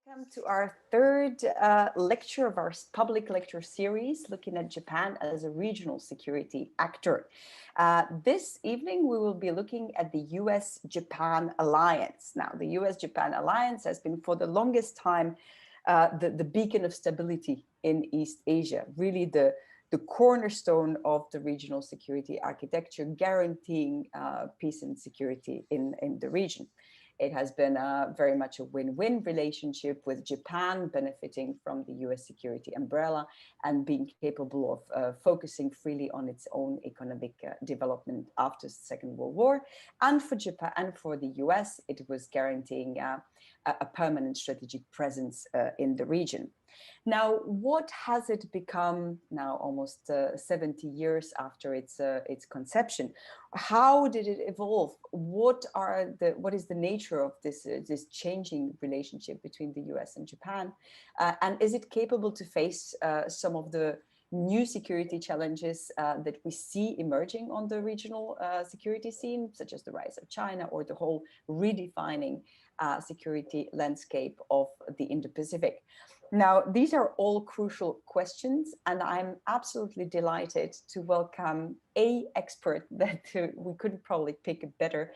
Welcome to our third lecture of our public lecture series, looking at Japan as a regional security actor. This evening, we will be looking at the US-Japan alliance. Now, the US-Japan alliance has been for the longest time the beacon of stability in East Asia, really the cornerstone of the regional security architecture, guaranteeing peace and security in the region. It has been very much a win-win relationship, with Japan benefiting from the US security umbrella and being capable of focusing freely on its own economic development after the Second World War. And for Japan and for the US, it was guaranteeing a permanent strategic presence in the region. Now, what has it become now, almost 70 years after its conception? How did it evolve? What is the nature of this changing relationship between the US and Japan? And is it capable to face some of the new security challenges that we see emerging on the regional security scene, such as the rise of China or the whole redefining security landscape of the Indo-Pacific? Now, these are all crucial questions, and I'm absolutely delighted to welcome an expert that we couldn't probably pick a better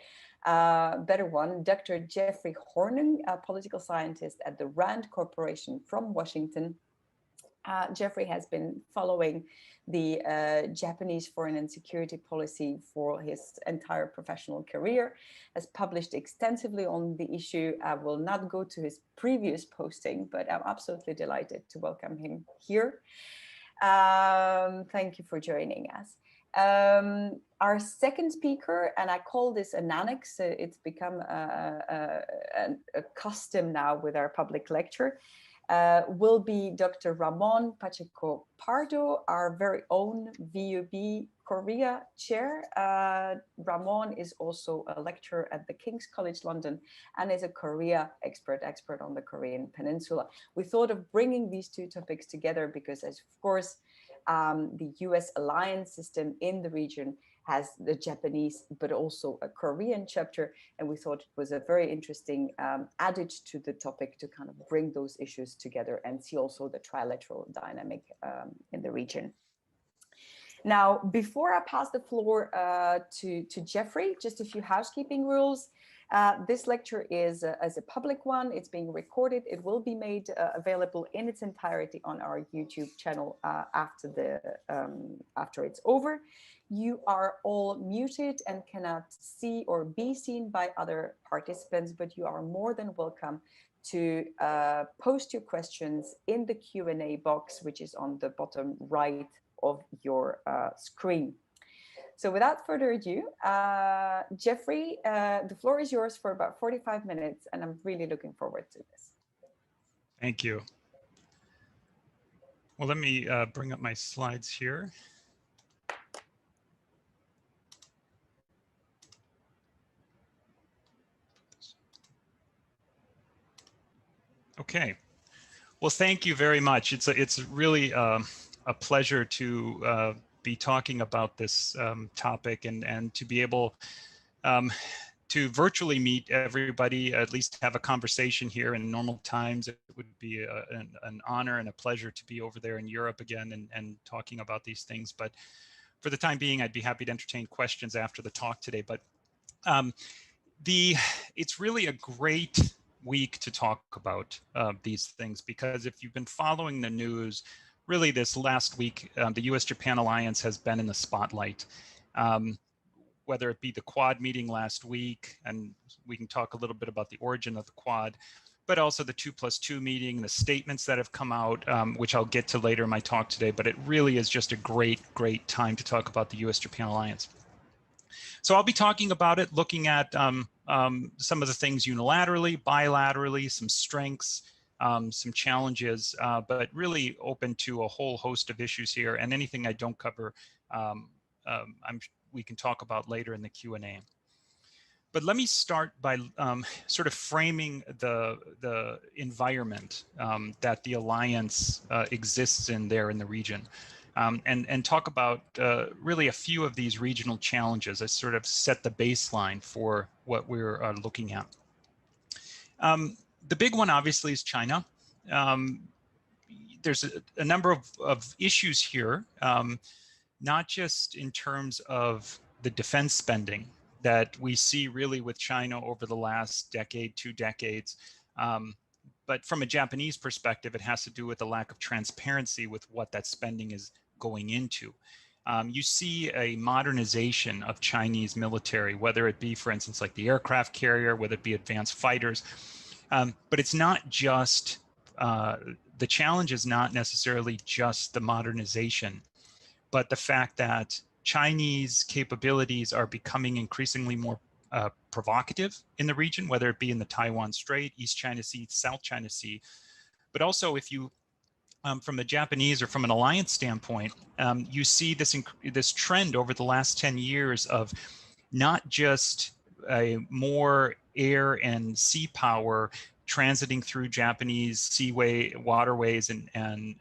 one, Dr. Jeffrey Hornung, a political scientist at the RAND Corporation from Washington. Jeffrey has been following the Japanese foreign and security policy for his entire professional career, has published extensively on the issue. I will not go to his previous posting, but I'm absolutely delighted to welcome him here. Thank you for joining us. Our second speaker, and I call this an annex, it's become a custom now with our public lecture, will be Dr. Ramon Pacheco Pardo, our very own VUB Korea chair. Ramon is also a lecturer at the King's College London and is a Korea expert on the Korean Peninsula. We thought of bringing these two topics together because, of course, the US alliance system in the region has the Japanese, but also a Korean chapter. And we thought it was a very interesting added to the topic to kind of bring those issues together and see also the trilateral dynamic in the region. Now, before I pass the floor to Jeffrey, just a few housekeeping rules. This lecture is as a public one. It's being recorded. It will be made available in its entirety on our YouTube channel after it's over. You are all muted and cannot see or be seen by other participants, but you are more than welcome to post your questions in the Q&A box, which is on the bottom right of your screen. So without further ado, Jeffrey, the floor is yours for about 45 minutes, and I'm really looking forward to this. Thank you. Well, let me bring up my slides here. Okay. Well, thank you very much. It's really a pleasure to be talking about this topic and to be able to virtually meet everybody, at least have a conversation here in normal times. It would be an honor and a pleasure to be over there in Europe again and talking about these things. But for the time being, I'd be happy to entertain questions after the talk today. But it's really a great week to talk about these things, because if you've been following the news, really this last week, the US-Japan alliance has been in the spotlight, whether it be the Quad meeting last week, and we can talk a little bit about the origin of the Quad, but also the 2+2 meeting, the statements that have come out, which I'll get to later in my talk today. But it really is just a great time to talk about the US-Japan alliance. So I'll be talking about it, looking at some of the things unilaterally, bilaterally, some strengths, some challenges, but really open to a whole host of issues here. And anything I don't cover, we can talk about later in the Q&A. But let me start by sort of framing the environment that the alliance exists in there in the region. And talk about really a few of these regional challenges that sort of set the baseline for what we're looking at. The big one obviously is China. There's a number of issues here, not just in terms of the defense spending that we see really with China over the last decade, 2 decades. But from a Japanese perspective, it has to do with the lack of transparency with what that spending is going into. You see a modernization of Chinese military, whether it be, for instance, like the aircraft carrier, whether it be advanced fighters. But it's not just, the challenge is not necessarily just the modernization, but the fact that Chinese capabilities are becoming increasingly more provocative in the region, whether it be in the Taiwan Strait, East China Sea, South China Sea. But also if you, from a Japanese or from an alliance standpoint, you see this trend over the last 10 years of not just a more air and sea power transiting through Japanese seaway, waterways and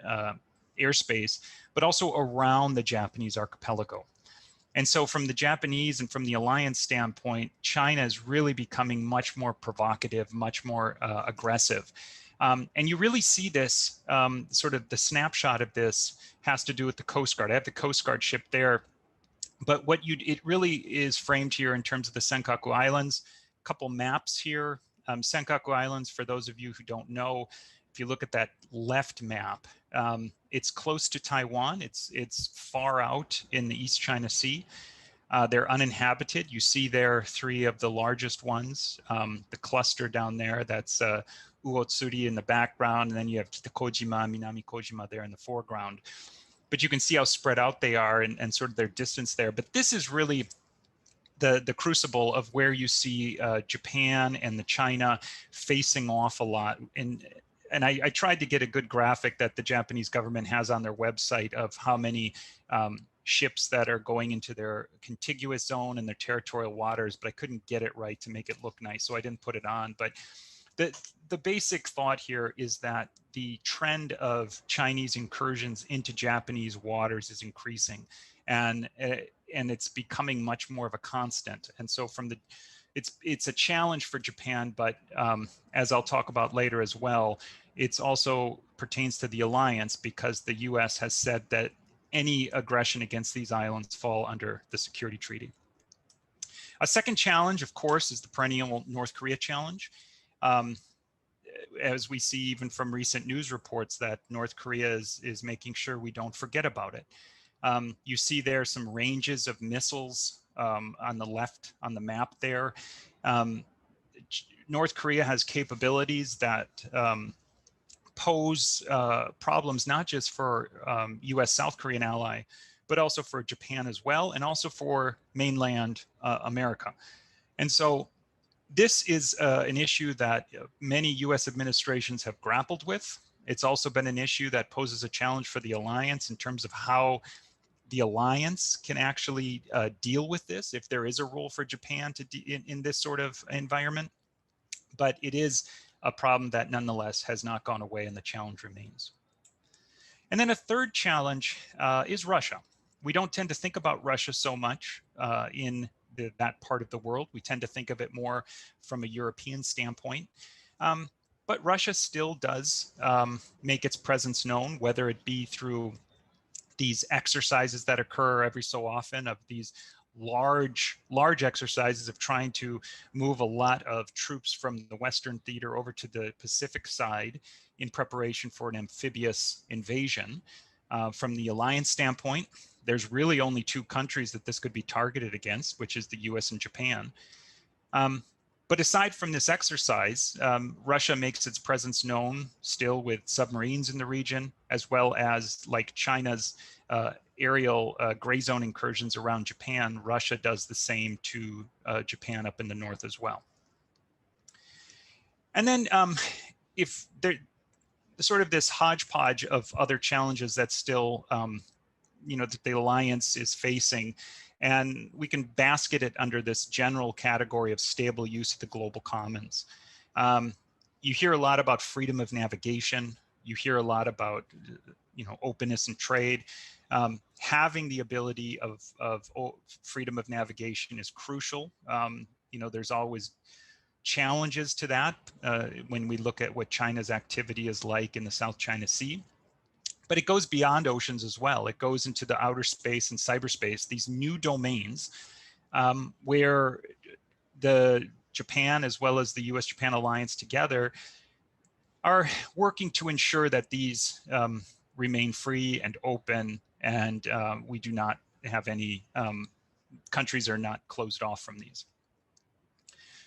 airspace, but also around the Japanese archipelago. And so from the Japanese and from the alliance standpoint, China is really becoming much more provocative, much more aggressive. And you really see this, sort of the snapshot of this has to do with the Coast Guard. I have the Coast Guard ship there. But it really is framed here in terms of the Senkaku Islands. A couple maps here. Senkaku Islands, for those of you who don't know, if you look at that left map, it's close to Taiwan. It's far out in the East China Sea. They're uninhabited. You see there 3 of the largest ones. The cluster down there, that's Uotsuri in the background, and then you have Kitakojima, Minami Kojima there in the foreground. But you can see how spread out they are and sort of their distance there. But this is really the crucible of where you see Japan and the China facing off a lot. And I tried to get a good graphic that the Japanese government has on their website of how many ships that are going into their contiguous zone and their territorial waters, but I couldn't get it right to make it look nice, so I didn't put it on. But the basic thought here is that the trend of Chinese incursions into Japanese waters is increasing, and it's becoming much more of a constant. And so it's a challenge for Japan, but as I'll talk about later as well, it's also pertains to the alliance because the US has said that any aggression against these islands fall under the security treaty. A second challenge, of course, is the perennial North Korea challenge. As we see even from recent news reports that North Korea is making sure we don't forget about it. You see there some ranges of missiles on the left on the map there. North Korea has capabilities that pose problems not just for US South Korean ally, but also for Japan as well, and also for mainland America. And so this is an issue that many US administrations have grappled with. It's also been an issue that poses a challenge for the alliance in terms of how the alliance can actually deal with this, if there is a role for Japan to in this sort of environment. But it is a problem that nonetheless has not gone away, and the challenge remains. And then a third challenge is Russia. We don't tend to think about Russia so much in that part of the world. We tend to think of it more from a European standpoint. But Russia still does make its presence known, whether it be through these exercises that occur every so often, of these large exercises of trying to move a lot of troops from the Western theater over to the Pacific side in preparation for an amphibious invasion. From the alliance standpoint, there's really only 2 countries that this could be targeted against, which is the US and Japan. But aside from this exercise, Russia makes its presence known still with submarines in the region, as well as like China's aerial gray zone incursions around Japan. Russia does the same to Japan up in the north as well. And then if there, sort of this hodgepodge of other challenges that still, that the alliance is facing, and we can basket it under this general category of stable use of the global commons. You hear a lot about freedom of navigation. You hear a lot about, openness and trade. Having the ability of freedom of navigation is crucial. There's always challenges to that when we look at what China's activity is like in the South China Sea. But it goes beyond oceans as well. It goes into the outer space and cyberspace, these new domains where the Japan as well as the US-Japan alliance together are working to ensure that these remain free and open, and we do not have any, countries are not closed off from these.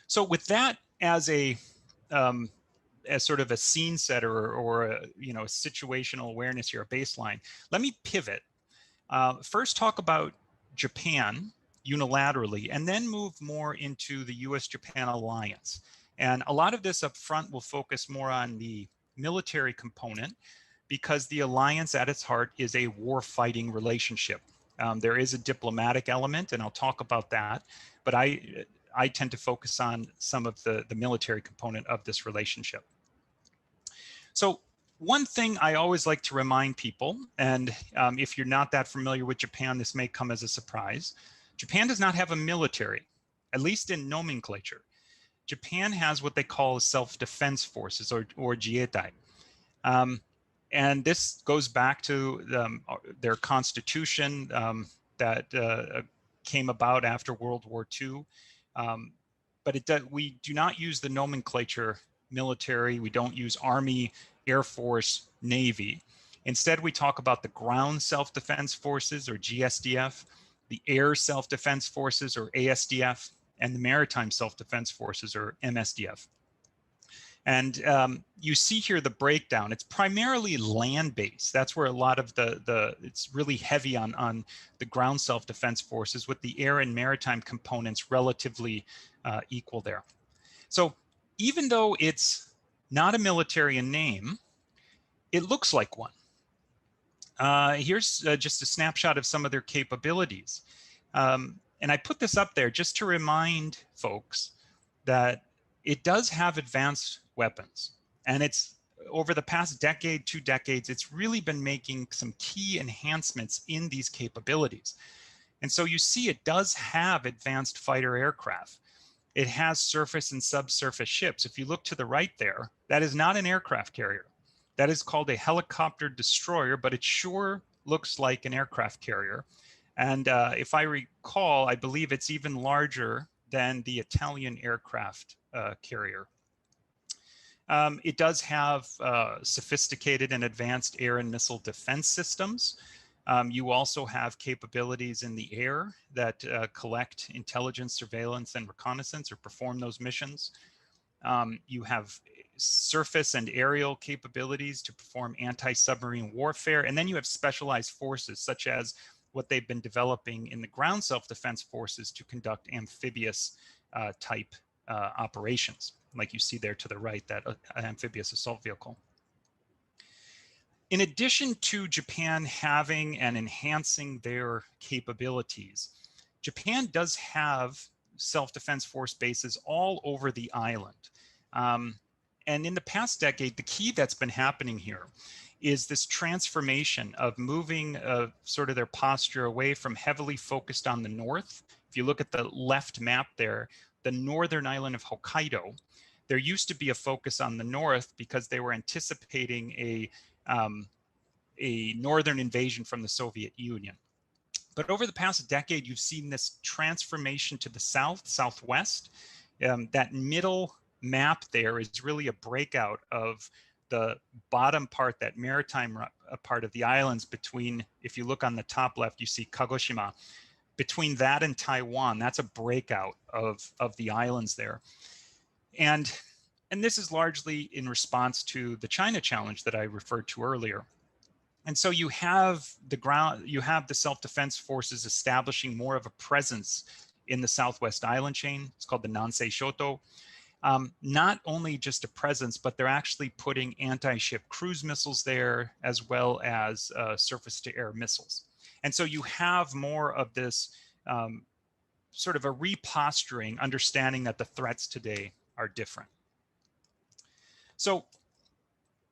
So with that as sort of a scene setter or a, you know, a situational awareness here, a baseline, let me pivot. First talk about Japan unilaterally, and then move more into the US-Japan alliance. And a lot of this up front will focus more on the military component, because the alliance at its heart is a war-fighting relationship. There is a diplomatic element, and I'll talk about that, but I tend to focus on some of the military component of this relationship. So one thing I always like to remind people, and if you're not that familiar with Japan, this may come as a surprise. Japan does not have a military, at least in nomenclature. Japan has what they call self-defense forces, or Jietai. And this goes back to their constitution that came about after World War II. But we do not use the nomenclature military. We don't use Army, Air Force, Navy. Instead, we talk about the ground self-defense forces, or GSDF, the air self-defense forces, or ASDF, and the maritime self-defense forces, or MSDF. And you see here the breakdown. It's primarily land-based. That's where a lot of it's really heavy on the ground self-defense forces, with the air and maritime components relatively equal there. So even though it's not a military in name, it looks like one. Here's just a snapshot of some of their capabilities. And I put this up there just to remind folks that it does have advanced weapons. And it's over the past decade, 2 decades, it's really been making some key enhancements in these capabilities. And so you see it does have advanced fighter aircraft. It has surface and subsurface ships. If you look to the right there, that is not an aircraft carrier. That is called a helicopter destroyer, but it sure looks like an aircraft carrier. And if I recall, I believe it's even larger than the Italian aircraft carrier. It does have sophisticated and advanced air and missile defense systems. You also have capabilities in the air that collect intelligence, surveillance, and reconnaissance, or perform those missions. You have surface and aerial capabilities to perform anti-submarine warfare. And then you have specialized forces, such as what they've been developing in the ground self-defense forces to conduct amphibious type operations, like you see there to the right, that amphibious assault vehicle. In addition to Japan having and enhancing their capabilities, Japan does have self-defense force bases all over the island. And in the past decade, the key that's been happening here is this transformation of moving sort of their posture away from heavily focused on the north. If you look at the left map there, the northern island of Hokkaido, there used to be a focus on the north because they were anticipating a northern invasion from the Soviet Union. But over the past decade, you've seen this transformation to the south, southwest. That middle map there is really a breakout of the bottom part, that maritime part of the islands between, if you look on the top left, you see Kagoshima. Between that and Taiwan, that's a breakout of the islands there. And this is largely in response to the China challenge that I referred to earlier. And so you have the self-defense forces establishing more of a presence in the Southwest Island chain. It's called the Nansei Shoto. Not only just a presence, but they're actually putting anti-ship cruise missiles there, as well as surface-to-air missiles. And so you have more of this sort of a reposturing, understanding that the threats today are different. So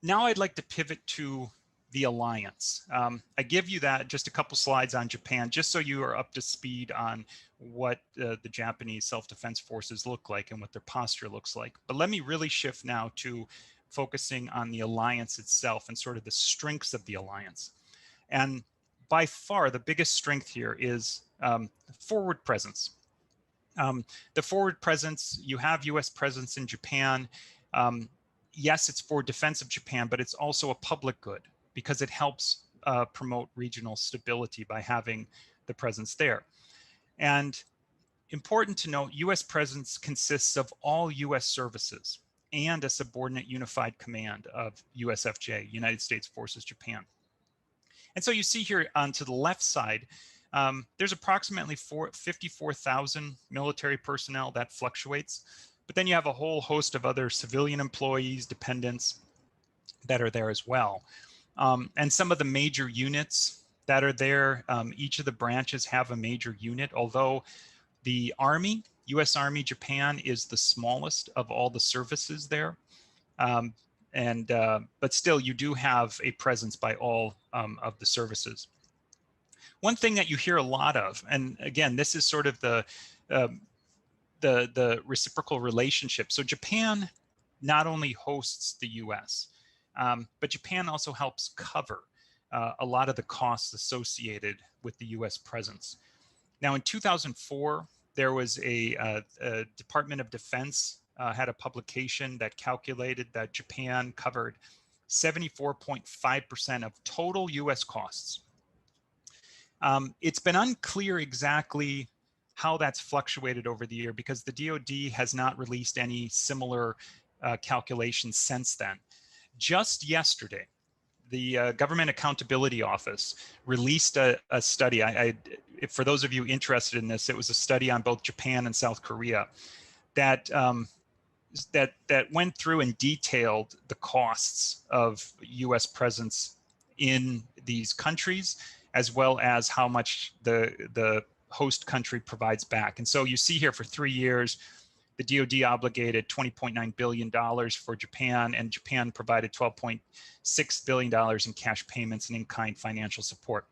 now I'd like to pivot to the alliance. I give you that, just a couple slides on Japan, just so you are up to speed on what the Japanese self-defense forces look like and what their posture looks like. But let me really shift now to focusing on the alliance itself and sort of the strengths of the alliance. And by far, the biggest strength here is forward presence. The forward presence, you have US presence in Japan. Yes, it's for defense of Japan, but it's also a public good because it helps promote regional stability by having the presence there. And important to note, US presence consists of all US services and a subordinate unified command of USFJ, United States Forces Japan. And so you see here on to the left side, there's approximately 54,000 military personnel. That fluctuates. But then you have a whole host of other civilian employees, dependents that are there as well. And some of the major units that are there, each of the branches have a major unit, although the Army, US Army Japan, is the smallest of all the services there. But still, you do have a presence by all of the services. One thing that you hear a lot of, and again, this is sort of the reciprocal relationship. So Japan not only hosts the US, but Japan also helps cover a lot of the costs associated with the US presence. Now in 2004, there was a Department of Defense had a publication that calculated that Japan covered 74.5% of total US costs. It's been unclear exactly how that's fluctuated over the year because the DoD has not released any similar calculations since then. Just yesterday, the Government Accountability Office released a study. For those of you interested in this, it was a study on both Japan and South Korea that went through and detailed the costs of U.S. presence in these countries, as well as how much the host country provides back. And so you see here for 3 years, the DoD obligated $20.9 billion for Japan, and Japan provided $12.6 billion in cash payments and in-kind financial support.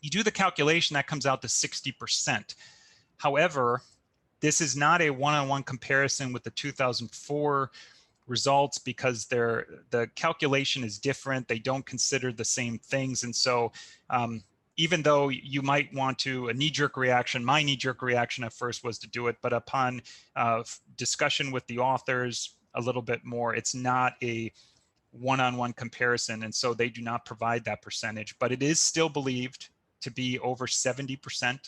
You do the calculation, that comes out to 60%. However, this is not a one-on-one comparison with the 2004 results because the calculation is different. They don't consider the same things. And so even though you might want to, a knee-jerk reaction, my knee-jerk reaction at first was to do it, but upon discussion with the authors a little bit more, it's not a one-on-one comparison. And so they do not provide that percentage, but it is still believed to be over 70%.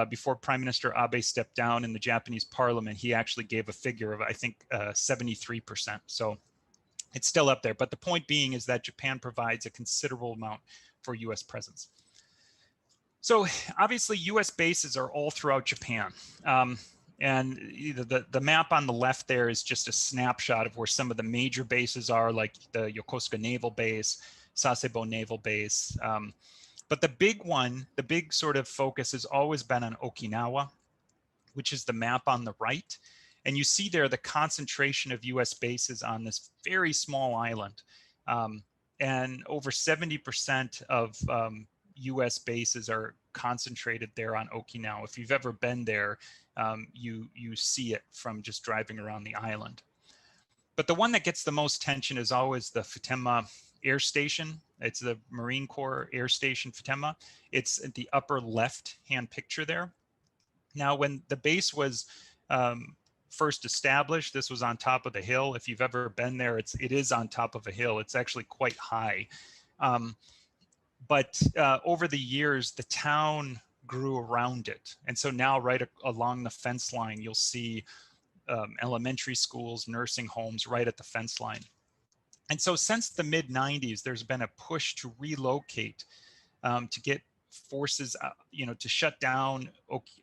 Before Prime Minister Abe stepped down in the Japanese parliament, he actually gave a figure of, I think, 73%. So it's still up there. But the point being is that Japan provides a considerable amount for US presence. So obviously US bases are all throughout Japan. And the map on the left there is just a snapshot of where some of the major bases are, like the Yokosuka Naval Base, Sasebo Naval Base. But the big one, the big sort of focus has always been on Okinawa, which is the map on the right. And you see there the concentration of US bases on this very small island. And over 70% of US bases are concentrated there on Okinawa. If you've ever been there, you see it from just driving around the island. But the one that gets the most attention is always the Futenma Air Station. It's the Marine Corps Air Station Futenma. It's at the upper left-hand picture there. Now, when the base was first established, this was on top of the hill. If you've ever been there, it is on top of a hill. It's actually quite high. But over the years, the town grew around it. And so now right along the fence line, you'll see elementary schools, nursing homes right at the fence line. And so since the mid-90s, there's been a push to relocate, to get forces, to shut down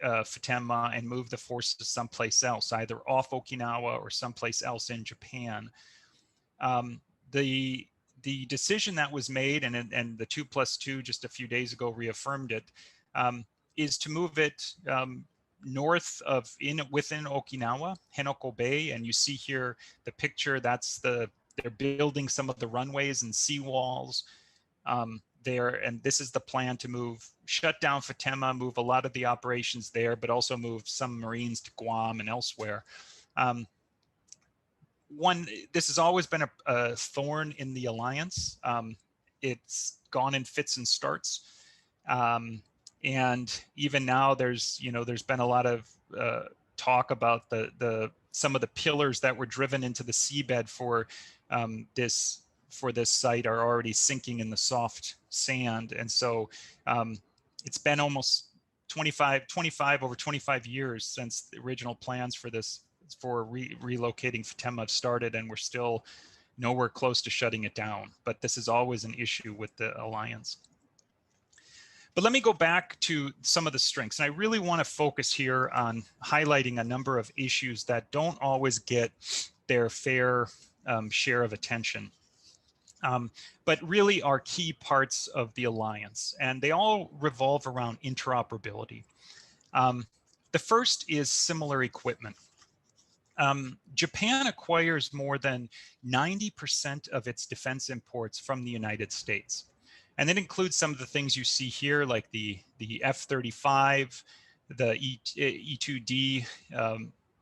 Futenma and move the forces someplace else, either off Okinawa or someplace else in Japan. The decision that was made, and the 2+2 just a few days ago reaffirmed it, is to move it north of within Okinawa, Henoko Bay. And you see here the picture, they're building some of the runways and seawalls there, and this is the plan to shut down Fatima, move a lot of the operations there, but also move some Marines to Guam and elsewhere. This has always been a thorn in the alliance. It's gone in fits and starts. And even now there's been a lot of talk about some of the pillars that were driven into the seabed for this site are already sinking in the soft sand. And so it's been almost 25 years since the original plans for relocating Fatima have started, and we're still nowhere close to shutting it down. But this is always an issue with the alliance. But let me go back to some of the strengths. And I really want to focus here on highlighting a number of issues that don't always get their fair share of attention, but really are key parts of the alliance. And they all revolve around interoperability. The first is similar equipment. Japan acquires more than 90% of its defense imports from the United States. And that includes some of the things you see here, like the F-35, the E-2D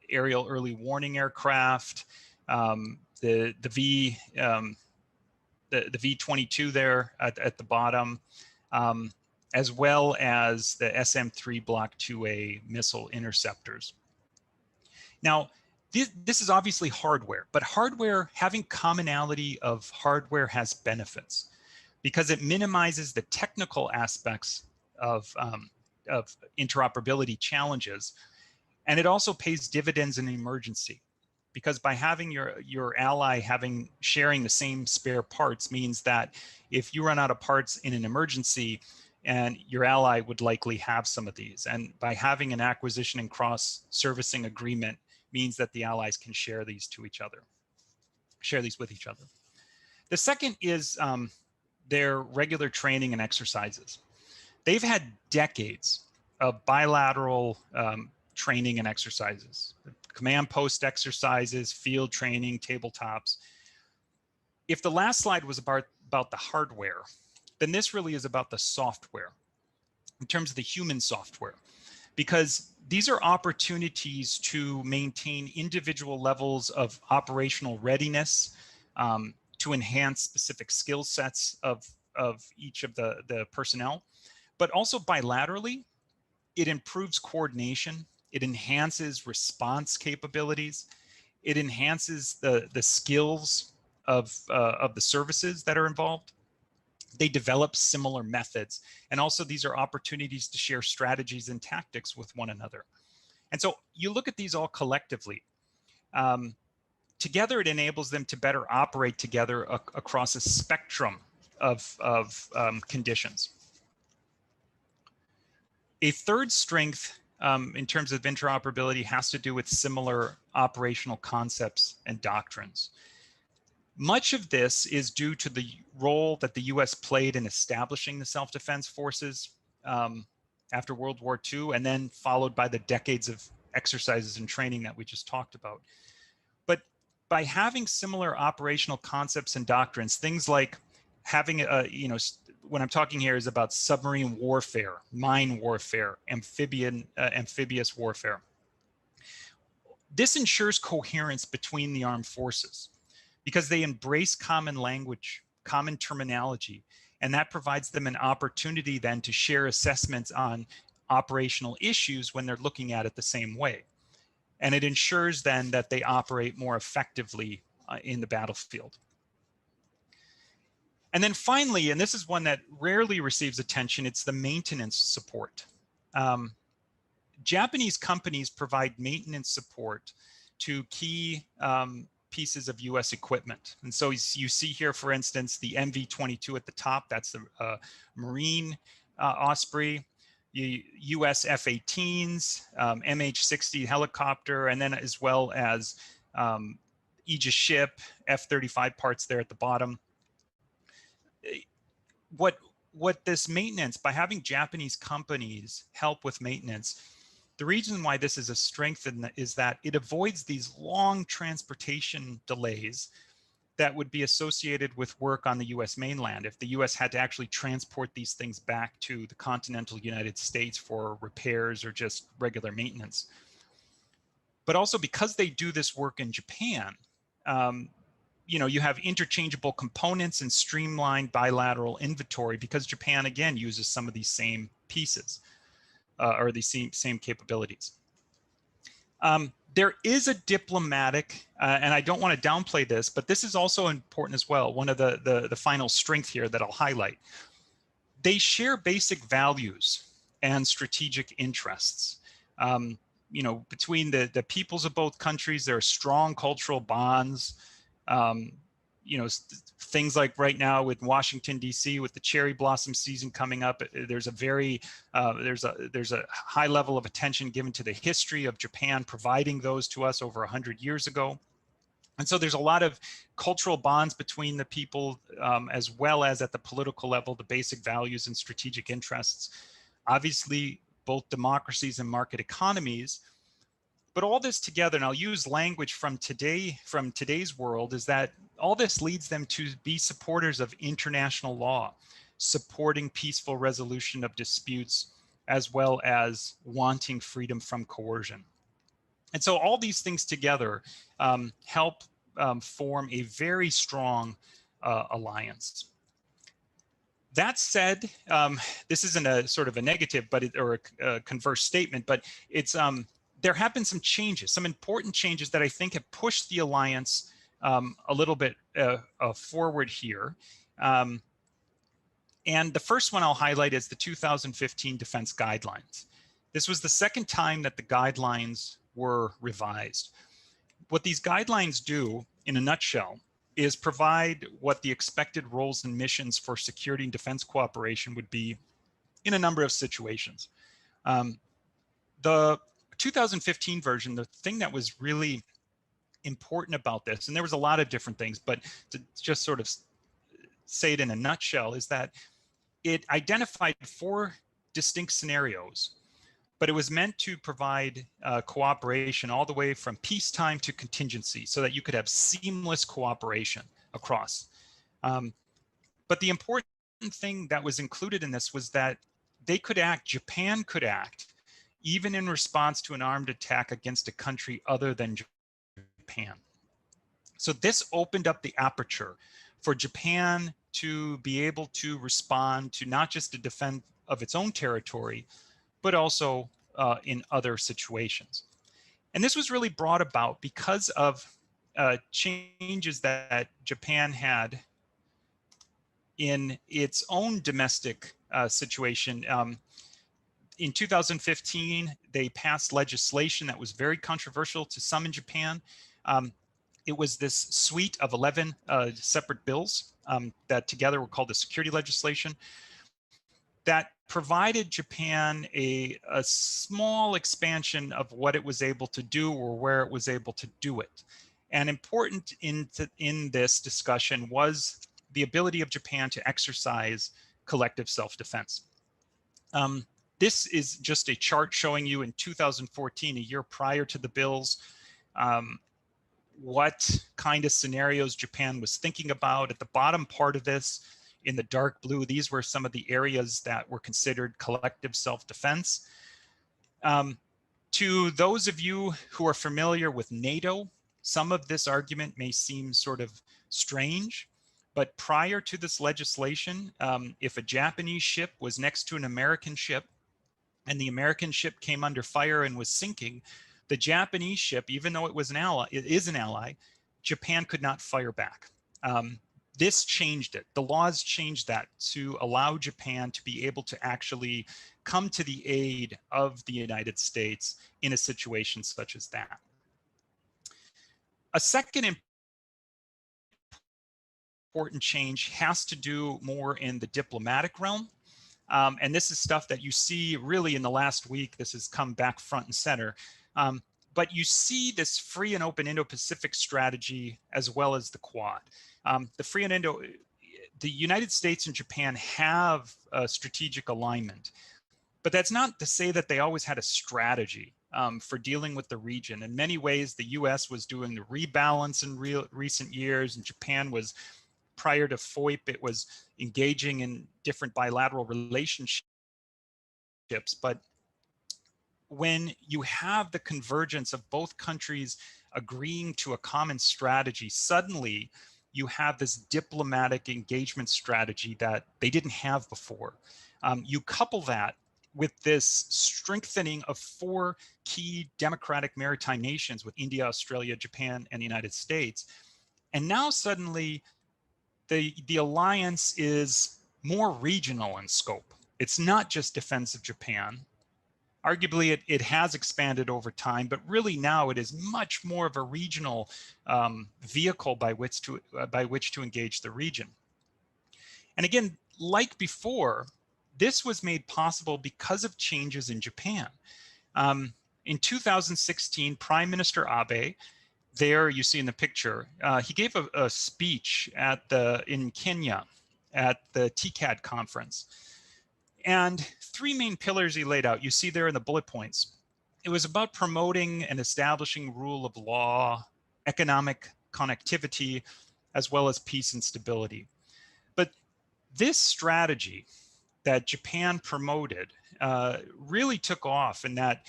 aerial early warning aircraft, the V-22 there at the bottom, as well as the SM-3 Block 2A missile interceptors. Now, this is obviously hardware, but having commonality of hardware has benefits, because it minimizes the technical aspects of interoperability challenges. And it also pays dividends in an emergency, because by having your ally sharing the same spare parts means that if you run out of parts in an emergency, and your ally would likely have some of these. And by having an acquisition and cross-servicing agreement means that the allies can share these with each other. The second is their regular training and exercises. They've had decades of bilateral training and exercises, command post exercises, field training, tabletops. If the last slide was about the hardware, then this really is about the software, in terms of the human software, because these are opportunities to maintain individual levels of operational readiness, to enhance specific skill sets of each of the personnel, but also bilaterally, it improves coordination, it enhances response capabilities, it enhances the skills of the services that are involved. They develop similar methods, and also these are opportunities to share strategies and tactics with one another. And so you look at these all collectively. Together, it enables them to better operate together across a spectrum of conditions. A third strength in terms of interoperability has to do with similar operational concepts and doctrines. Much of this is due to the role that the US played in establishing the self-defense forces after World War II, and then followed by the decades of exercises and training that we just talked about. But by having similar operational concepts and doctrines, things like having what I'm talking here is about submarine warfare, mine warfare, amphibious warfare. This ensures coherence between the armed forces, because they embrace common language, common terminology, and that provides them an opportunity then to share assessments on operational issues when they're looking at it the same way. And it ensures then that they operate more effectively in the battlefield. And then finally, and this is one that rarely receives attention, it's the maintenance support. Japanese companies provide maintenance support to key pieces of US equipment. And so you see here, for instance, the MV-22 at the top, that's the Marine Osprey, US F-18s, MH-60 helicopter, and then as well as Aegis ship, F-35 parts there at the bottom. What this maintenance, by having Japanese companies help with maintenance, the reason why this is a strength is that it avoids these long transportation delays that would be associated with work on the US mainland if the US had to actually transport these things back to the continental United States for repairs or just regular maintenance. But also because they do this work in Japan, you have interchangeable components and streamlined bilateral inventory because Japan, again, uses some of these same pieces or these same capabilities. There is a diplomatic, and I don't want to downplay this, but this is also important as well. One of the final strength here that I'll highlight. They share basic values and strategic interests. Between the peoples of both countries, there are strong cultural bonds. Things like right now with Washington, D.C., with the cherry blossom season coming up, there's a high level of attention given to the history of Japan providing those to us over 100 years ago. And so there's a lot of cultural bonds between the people, as well as at the political level, the basic values and strategic interests. Obviously, both democracies and market economies. But all this together, and I'll use language from today's world, is that all this leads them to be supporters of international law, supporting peaceful resolution of disputes, as well as wanting freedom from coercion. And so all these things together help form a very strong alliance. That said, this isn't a sort of a negative, or a converse statement, but it's there have been some changes, some important changes that I think have pushed the alliance a little bit forward here. And the first one I'll highlight is the 2015 Defense Guidelines. This was the second time that the guidelines were revised. What these guidelines do, in a nutshell, is provide what the expected roles and missions for security and defense cooperation would be in a number of situations. The 2015 version, the thing that was really important about this, and there was a lot of different things, but to just sort of say it in a nutshell, is that it identified 4 distinct scenarios, but it was meant to provide cooperation all the way from peacetime to contingency so that you could have seamless cooperation across. But the important thing that was included in this was that they could act, Japan could act, even in response to an armed attack against a country other than Japan. So this opened up the aperture for Japan to be able to respond to not just the defense of its own territory, but also in other situations. And this was really brought about because of changes that Japan had in its own domestic situation. In 2015, they passed legislation that was very controversial to some in Japan. It was this suite of 11 separate bills that together were called the security legislation that provided Japan a small expansion of what it was able to do or where it was able to do it. And important in this discussion was the ability of Japan to exercise collective self-defense. This is just a chart showing you in 2014, a year prior to the bills, what kind of scenarios Japan was thinking about. At the bottom part of this, in the dark blue, these were some of the areas that were considered collective self-defense. To those of you who are familiar with NATO, some of this argument may seem sort of strange, but prior to this legislation, if a Japanese ship was next to an American ship and the American ship came under fire and was sinking, the Japanese ship, even though it was an ally, it is an ally, Japan could not fire back. This changed it. The laws changed that to allow Japan to be able to actually come to the aid of the United States in a situation such as that. A second important change has to do more in the diplomatic realm. And this is stuff that you see really in the last week. This has come back front and center. But you see this free and open Indo-Pacific strategy as well as the Quad. The United States and Japan have a strategic alignment, but that's not to say that they always had a strategy for dealing with the region. In many ways, the US was doing the rebalance in recent years, and Japan was, prior to FOIP, it was engaging in different bilateral relationships. But when you have the convergence of both countries agreeing to a common strategy, suddenly you have this diplomatic engagement strategy that they didn't have before. You couple that with this strengthening of 4 key democratic maritime nations with India, Australia, Japan, and the United States. And now suddenly the alliance is more regional in scope. It's not just defense of Japan. Arguably, it has expanded over time, but really now it is much more of a regional vehicle by which to engage the region. And again, like before, this was made possible because of changes in Japan. In 2016, Prime Minister Abe, there you see in the picture, he gave a speech in Kenya at the TCAD conference. And 3 main pillars he laid out, you see there in the bullet points. It was about promoting and establishing rule of law, economic connectivity, as well as peace and stability. But this strategy that Japan promoted really took off, in that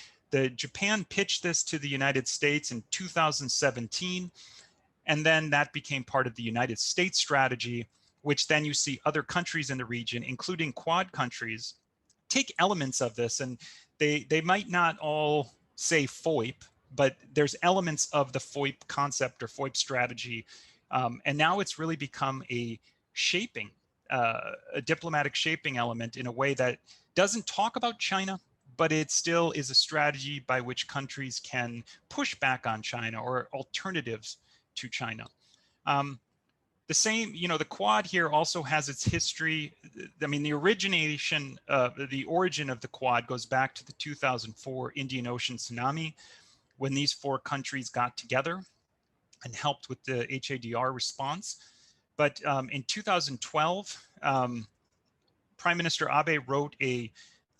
Japan pitched this to the United States in 2017, and then that became part of the United States strategy, which then you see other countries in the region, including Quad countries, take elements of this, and they might not all say FOIP, but there's elements of the FOIP concept or FOIP strategy, and now it's really become a diplomatic shaping element in a way that doesn't talk about China, but it still is a strategy by which countries can push back on China or alternatives to China. The same, the Quad here also has its history. I mean, the origin of the Quad goes back to the 2004 Indian Ocean tsunami, when these 4 countries got together and helped with the HADR response. But in 2012, Prime Minister Abe wrote an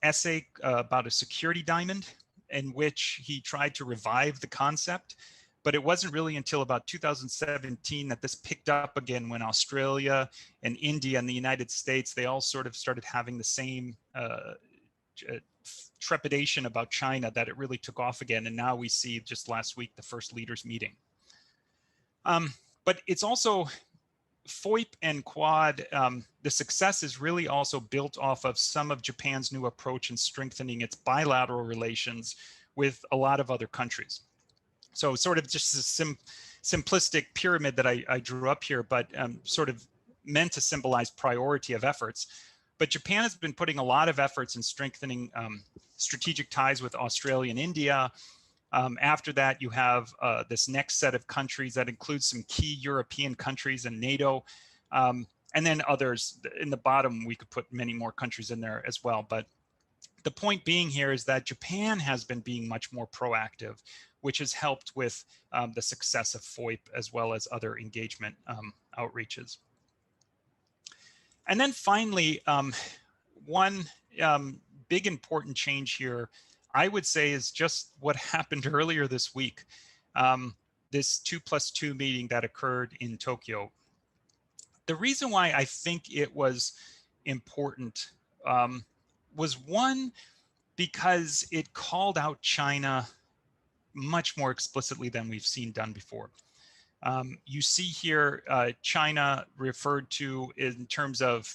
essay about a security diamond, in which he tried to revive the concept. But it wasn't really until about 2017 that this picked up again, when Australia and India and the United States, they all sort of started having the same trepidation about China, that it really took off again. And now we see, just last week, the first leaders meeting. But it's also FOIP and Quad, the success is really also built off of some of Japan's new approach in strengthening its bilateral relations with a lot of other countries. So sort of just a simplistic pyramid that I drew up here, but sort of meant to symbolize priority of efforts. But Japan has been putting a lot of efforts in strengthening strategic ties with Australia and India. After that, you have this next set of countries that includes some key European countries and NATO, and then others. In the bottom, we could put many more countries in there as well. But the point being here is that Japan has been being much more proactive, which has helped with the success of FOIP, as well as other engagement outreaches. And then finally, one big important change here, I would say, is just what happened earlier this week, this 2+2 meeting that occurred in Tokyo. The reason why I think it was important was, one, because it called out China much more explicitly than we've seen done before. You see here China referred to in terms of,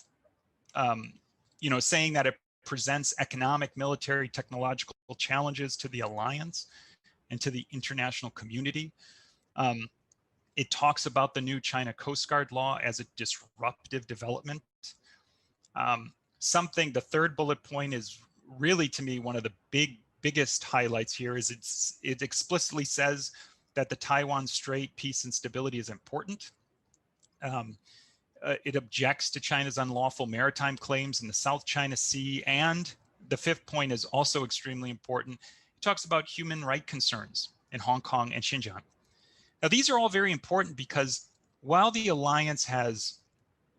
saying that it presents economic, military, technological challenges to the alliance and to the international community. It talks about the new China Coast Guard law as a disruptive development. The third bullet point is really, to me, one of the biggest highlights here, is it explicitly says that the Taiwan Strait peace and stability is important. It objects to China's unlawful maritime claims in the South China Sea. And the 5th point is also extremely important. It talks about human rights concerns in Hong Kong and Xinjiang. Now, these are all very important because while the alliance has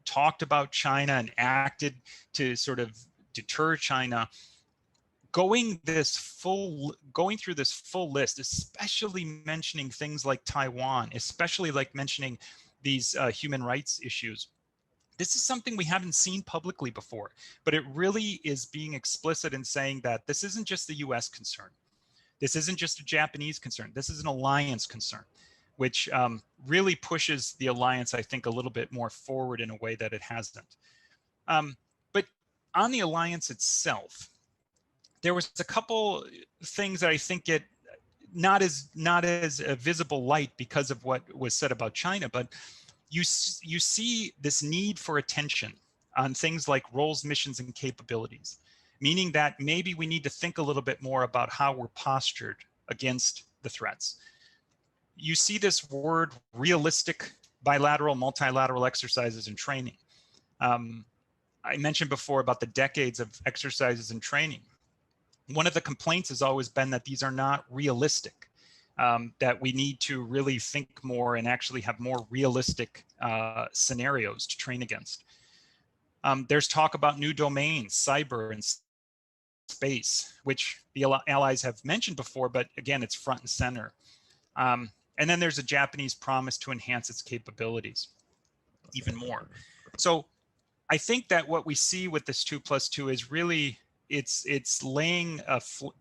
talked about China and acted to sort of deter China, going through this full list, especially mentioning things like Taiwan, especially like mentioning these human rights issues. This is something we haven't seen publicly before, but it really is being explicit in saying that this isn't just the US concern. This isn't just a Japanese concern. This is an alliance concern, which really pushes the alliance, I think, a little bit more forward in a way that it hasn't. But on the alliance itself, there was a couple things that I think get not as a visible light because of what was said about China, but you see this need for attention on things like roles, missions, and capabilities, meaning that maybe we need to think a little bit more about how we're postured against the threats. You see this word realistic, bilateral, multilateral exercises and training. I mentioned before about the decades of exercises and training. One of the complaints has always been that these are not realistic, that we need to really think more and actually have more realistic scenarios to train against. There's talk about new domains, cyber and space, which the allies have mentioned before, but again, it's front and center. And then there's a Japanese promise to enhance its capabilities even more. So I think that what we see with this 2+2 is really, it's laying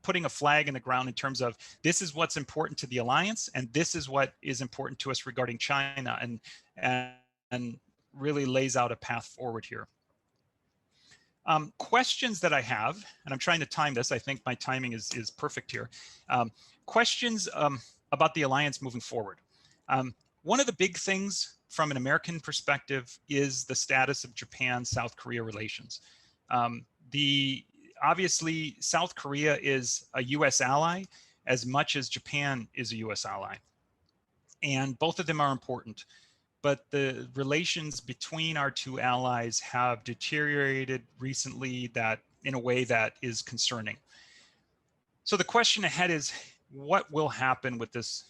putting a flag in the ground in terms of this is what's important to the alliance, and this is what is important to us regarding China, and really lays out a path forward here. Questions that I have, and I'm trying to time this. I think my timing is perfect here. Questions about the alliance moving forward. One of the big things from an American perspective is the status of Japan-South Korea relations. Obviously, South Korea is a US ally as much as Japan is a US ally. And both of them are important. But the relations between our two allies have deteriorated recently in a way that is concerning. So the question ahead is, what will happen with this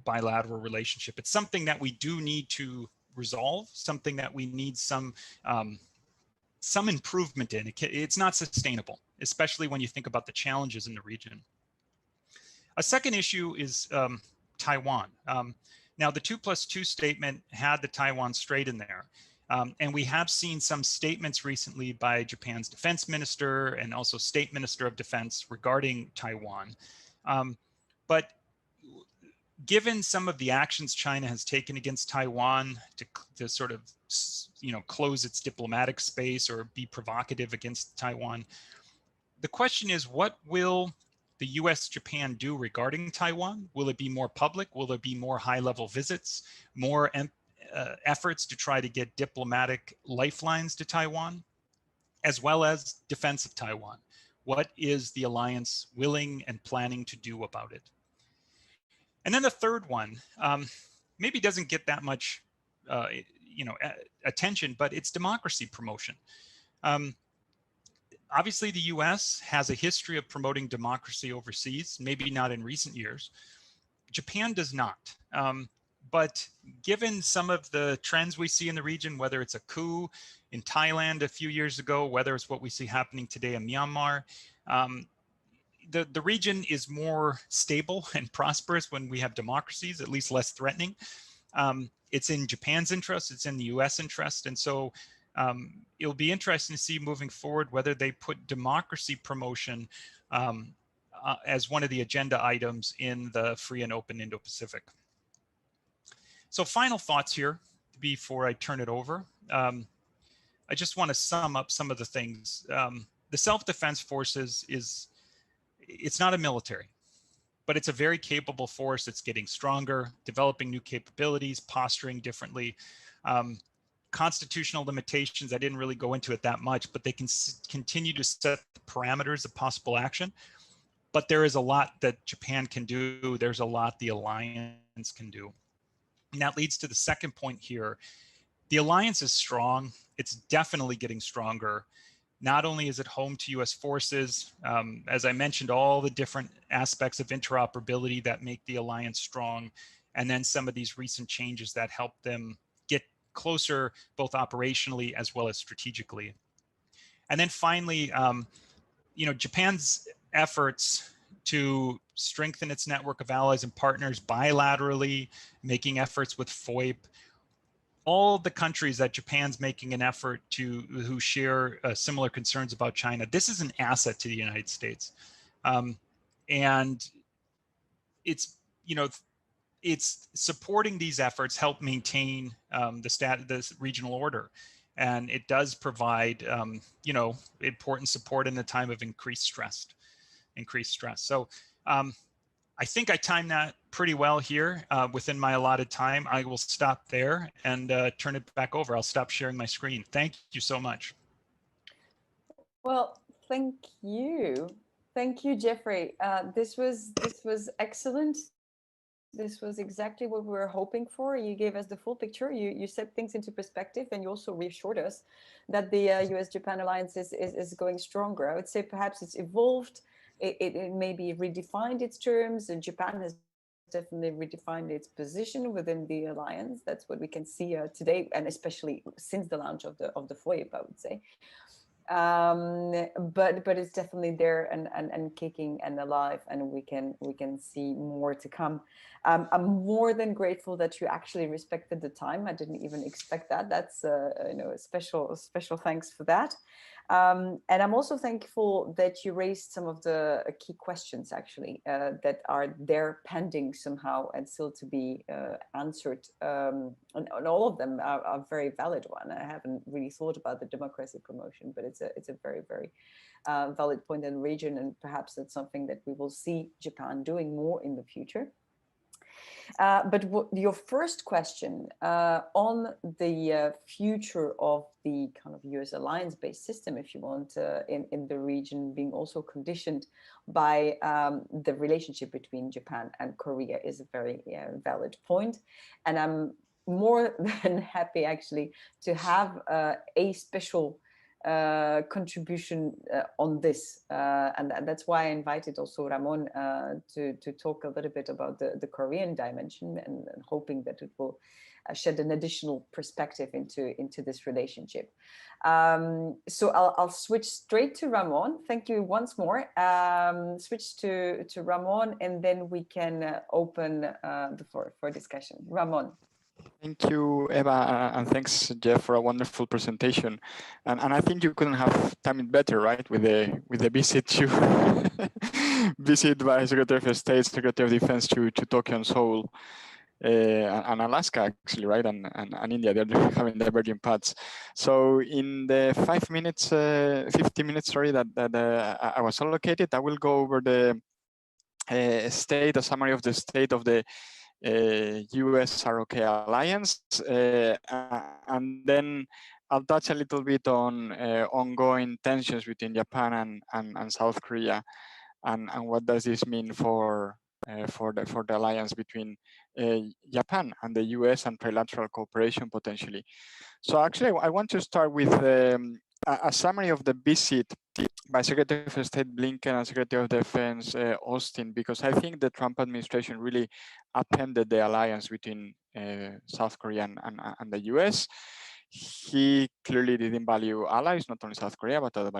bilateral relationship? It's something that we do need to resolve, something that we need some improvement in. It's not sustainable, especially when you think about the challenges in the region. A second issue is Taiwan. Now, the 2+2 statement had the Taiwan Strait in there. And we have seen some statements recently by Japan's defense minister and also state minister of defense regarding Taiwan. But given some of the actions China has taken against Taiwan to sort of, close its diplomatic space or be provocative against Taiwan, the question is, what will the US-Japan do regarding Taiwan? Will it be more public? Will there be more high-level visits, more efforts to try to get diplomatic lifelines to Taiwan, as well as defense of Taiwan? What is the alliance willing and planning to do about it? And then the third one maybe doesn't get that much attention, but it's democracy promotion. Obviously, the US has a history of promoting democracy overseas, maybe not in recent years. Japan does not. But given some of the trends we see in the region, whether it's a coup in Thailand a few years ago, whether it's what we see happening today in Myanmar, the region is more stable and prosperous when we have democracies, at least less threatening. It's in Japan's interest, it's in the US interest. And so it'll be interesting to see moving forward whether they put democracy promotion as one of the agenda items in the free and open Indo-Pacific. So final thoughts here before I turn it over. I just want to sum up some of the things. The self-defense forces it's not a military, but it's a very capable force. It's getting stronger, developing new capabilities, posturing differently. Constitutional limitations, I didn't really go into it that much, but they can continue to set the parameters of possible action. But there is a lot that Japan can do. There's a lot the alliance can do. And that leads to the second point here. The alliance is strong. It's definitely getting stronger. Not only is it home to US forces, as I mentioned, all the different aspects of interoperability that make the alliance strong, and then some of these recent changes that help them get closer, both operationally as well as strategically. And then finally, Japan's efforts to strengthen its network of allies and partners bilaterally, making efforts with FOIP. All the countries that Japan's making an effort to, who share similar concerns about China, this is an asset to the United States. And it's, it's supporting these efforts help maintain the regional order. And it does provide, important support in a time of increased stress. So I think I timed that pretty well here within my allotted time. I will stop there and turn it back over. I'll stop sharing my screen. Thank you so much. Well, thank you. Thank you, Jeffrey. This was excellent. This was exactly what we were hoping for. You gave us the full picture. You set things into perspective, and you also reassured us that the US-Japan alliance is going stronger. I would say perhaps it's evolved. It maybe redefined its terms, and Japan has definitely redefined its position within the alliance. That's what we can see today, and especially since the launch of the FOIP, I would say. But it's definitely there and kicking and alive, and we can see more to come. I'm more than grateful that you actually respected the time. I didn't even expect that. That's a special thanks for that. And I'm also thankful that you raised some of the key questions actually that are there pending somehow and still to be answered. And all of them are very valid one. I haven't really thought about the democracy promotion, but it's a very, very valid point in the region, and perhaps that's something that we will see Japan doing more in the future. But your first question on the future of the kind of US alliance-based system, if you want, in the region being also conditioned by the relationship between Japan and Korea is a very valid point. And I'm more than happy actually to have a special contribution on this, and that's why I invited also Ramon to talk a little bit about the Korean dimension, and hoping that it will shed an additional perspective into this relationship. So I'll switch straight to Ramon. Thank you once more. Switch to Ramon, and then we can open the floor for discussion. Ramon. Thank you, Eva, and thanks, Jeff, for a wonderful presentation. And I think you couldn't have timed it better, right? With the visit to visit by Secretary of State, Secretary of Defense to Tokyo and Seoul, and Alaska, actually, right? And India, they're having diverging paths. So in the 5 minutes, 50 minutes, sorry, that I was allocated, I will go over the a summary of the state of the US-ROK alliance, and then I'll touch a little bit on ongoing tensions between Japan and South Korea, and what does this mean for the alliance between Japan and the US and trilateral cooperation potentially. So actually, I want to start with a summary of the visit by Secretary of State Blinken and Secretary of Defense Austin, because I think the Trump administration really upended the alliance between South Korea and the US. He clearly didn't value allies, not only South Korea, but other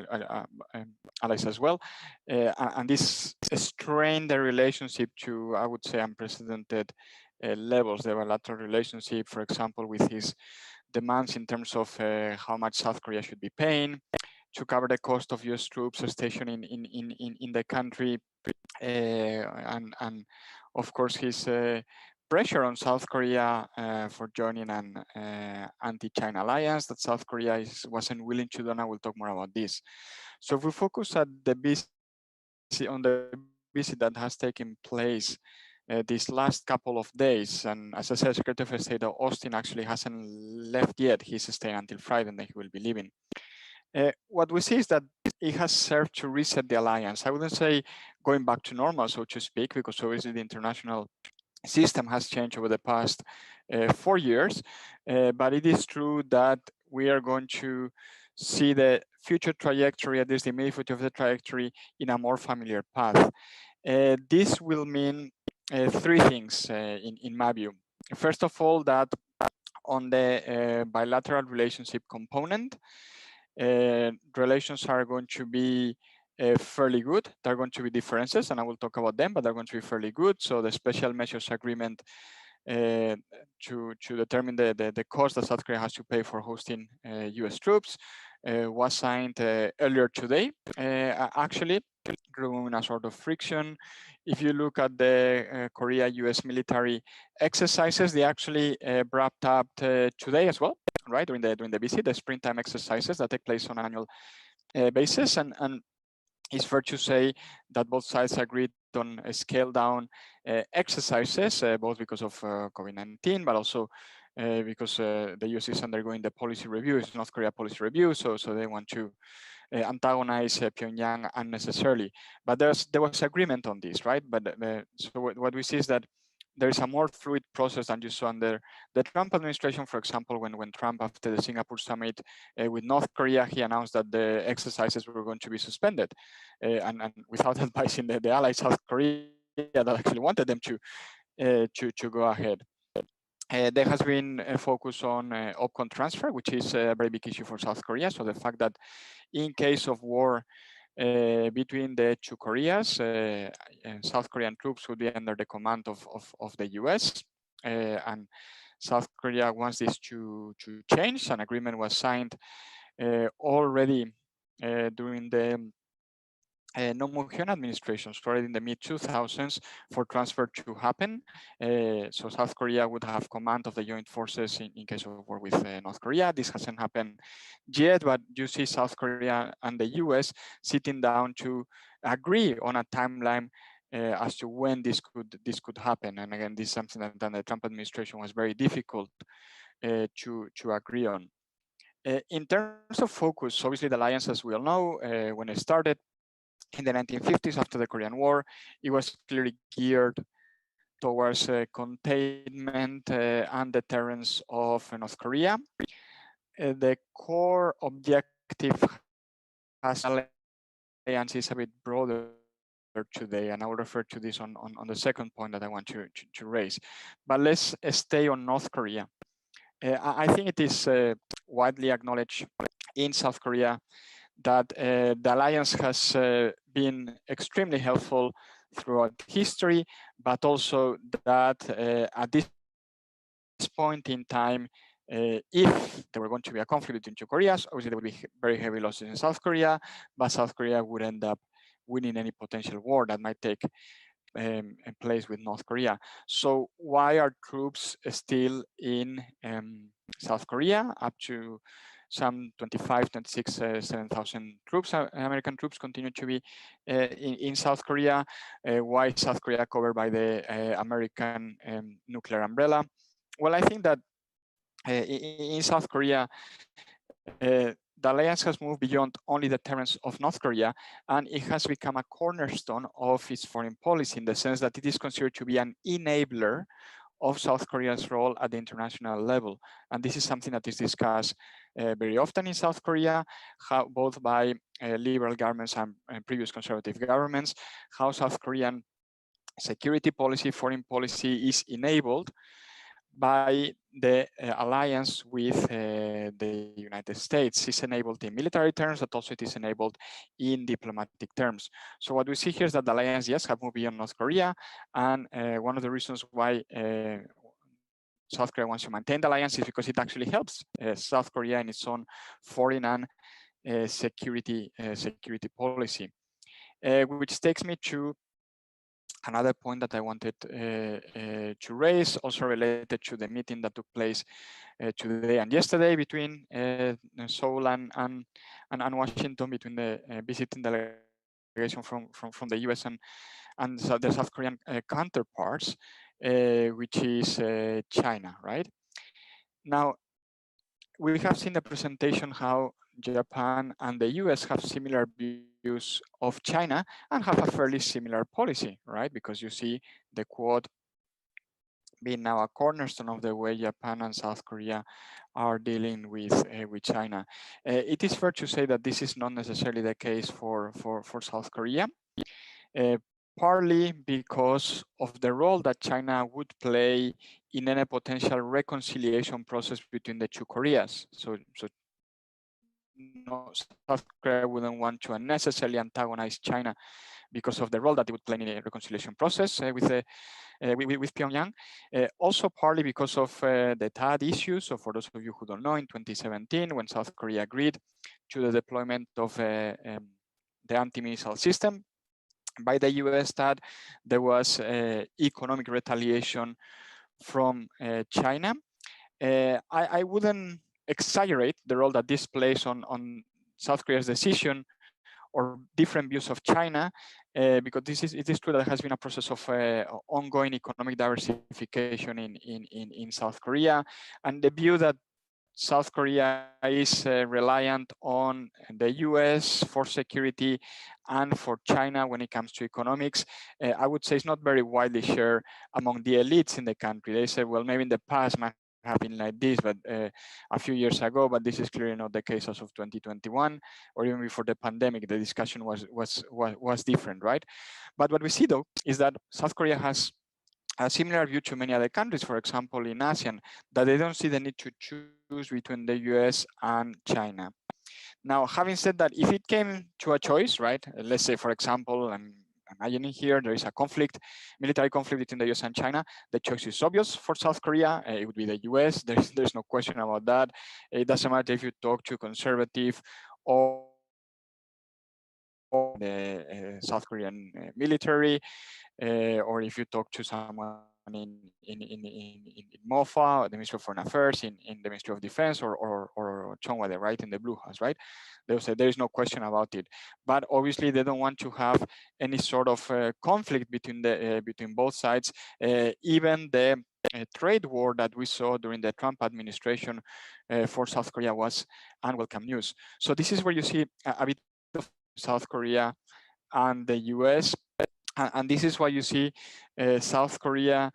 allies as well. And this strained the relationship to, I would say, unprecedented levels. The bilateral relationship, for example, with his demands in terms of how much South Korea should be paying to cover the cost of US troops stationed in the country, and of course his pressure on South Korea for joining an anti-China alliance that South Korea wasn't willing to do, and I will talk more about this. So if we focus on the visit that has taken place these last couple of days, and as I said, Secretary of State Austin actually hasn't left yet. He's staying until Friday, and then he will be leaving. What we see is that it has served to reset the alliance. I wouldn't say going back to normal, so to speak, because obviously the international system has changed over the past 4 years, but it is true that we are going to see the future trajectory, at least the immediate of the trajectory, in a more familiar path. This will mean 3 things in my view. First of all, that on the bilateral relationship component, relations are going to be fairly good. There are going to be differences, and I will talk about them, but they're going to be fairly good. So the special measures agreement to determine the cost that South Korea has to pay for hosting US troops was signed earlier today, actually, removing a sort of friction. If you look at the Korea-US military exercises, they actually wrapped up today as well, right, during the visit, the springtime exercises that take place on an annual basis. And it's fair to say that both sides agreed on scale down exercises, both because of COVID-19, but also because the US is undergoing the policy review, it's North Korea policy review, so they want to antagonize Pyongyang unnecessarily. But there was agreement on this, right? But so what we see is that there is a more fluid process than you saw under the Trump administration. For example, when Trump, after the Singapore summit with North Korea, he announced that the exercises were going to be suspended, and without advising the allies, South Korea, that actually wanted them to go ahead. There has been a focus on OPCON transfer, which is a very big issue for South Korea. So the fact that in case of war between the two Koreas, South Korean troops would be under the command of the US, and South Korea wants this to change. An agreement was signed already during the no-Hyun administration, started in the mid-2000s for transfer to happen. So South Korea would have command of the joint forces in case of war with North Korea. This hasn't happened yet, but you see South Korea and the US sitting down to agree on a timeline as to when this could happen. And again, this is something that the Trump administration was very difficult to agree on. In terms of focus, obviously the alliance, as we all know, when it started in the 1950s after the Korean War, it was clearly geared towards containment and deterrence of North Korea. The core objective as alliance is a bit broader today, and I will refer to this on the second point that I want to raise. But let's stay on North Korea. I think it is widely acknowledged in South Korea that the alliance has been extremely helpful throughout history, but also that at this point in time, if there were going to be a conflict between two Koreas, obviously there would be very heavy losses in South Korea, but South Korea would end up winning any potential war that might take place with North Korea. So why are troops still in South Korea? Up to some 25, 26, 7,000 troops, American troops continue to be in South Korea. Why is South Korea covered by the American nuclear umbrella? Well, I think that in South Korea, the alliance has moved beyond only the deterrence of North Korea, and it has become a cornerstone of its foreign policy in the sense that it is considered to be an enabler of South Korea's role at the international level. And this is something that is discussed very often in South Korea, both by liberal governments and previous conservative governments, how South Korean security policy, foreign policy is enabled by the alliance with the United States. It's enabled in military terms, but also it is enabled in diplomatic terms. So what we see here is that the alliance, yes, have moved beyond North Korea, and one of the reasons why South Korea wants to maintain the alliance is because it actually helps South Korea in its own foreign and security policy, which takes me to another point that I wanted to raise, also related to the meeting that took place today and yesterday between Seoul and Washington, between the visiting delegation from the US and the South Korean counterparts, which is China, right? Now, we have seen the presentation how Japan and the US have similar views of China and have a fairly similar policy, right? Because you see the Quad being now a cornerstone of the way Japan and South Korea are dealing with China. It is fair to say that this is not necessarily the case for South Korea, partly because of the role that China would play in any potential reconciliation process between the two Koreas. So South Korea wouldn't want to unnecessarily antagonize China because of the role that it would play in a reconciliation process with Pyongyang. Also partly because of the TAD issues. So for those of you who don't know, in 2017, when South Korea agreed to the deployment of the anti-missile system by the US TAD, there was economic retaliation from China. I wouldn't exaggerate the role that this plays on South Korea's decision or different views of China, because it is true that there has been a process of ongoing economic diversification in South Korea, and the view that South Korea is reliant on the US for security and for China when it comes to economics, I would say it's not very widely shared among the elites in the country. They say, well, maybe in the past might have been like this, but a few years ago, but this is clearly not the case as of 2021, or even before the pandemic, the discussion was different, right? But what we see though is that South Korea has a similar view to many other countries, for example, in ASEAN, that they don't see the need to choose between the US and China. Now, having said that, if it came to a choice, right, let's say, for example, I'm imagining here there is a conflict, military conflict between the US and China, the choice is obvious for South Korea. It would be the US. There's no question about that. It doesn't matter if you talk to conservative or the South Korean military, or if you talk to someone in MOFA, the Ministry of Foreign Affairs, in the Ministry of Defense, or Chongwade, right, in the Blue House, right? They'll say there is no question about it. But obviously, they don't want to have any sort of conflict between both sides. Even the trade war that we saw during the Trump administration for South Korea was unwelcome news. So this is where you see a bit of South Korea and the US. And this is why you see South Korea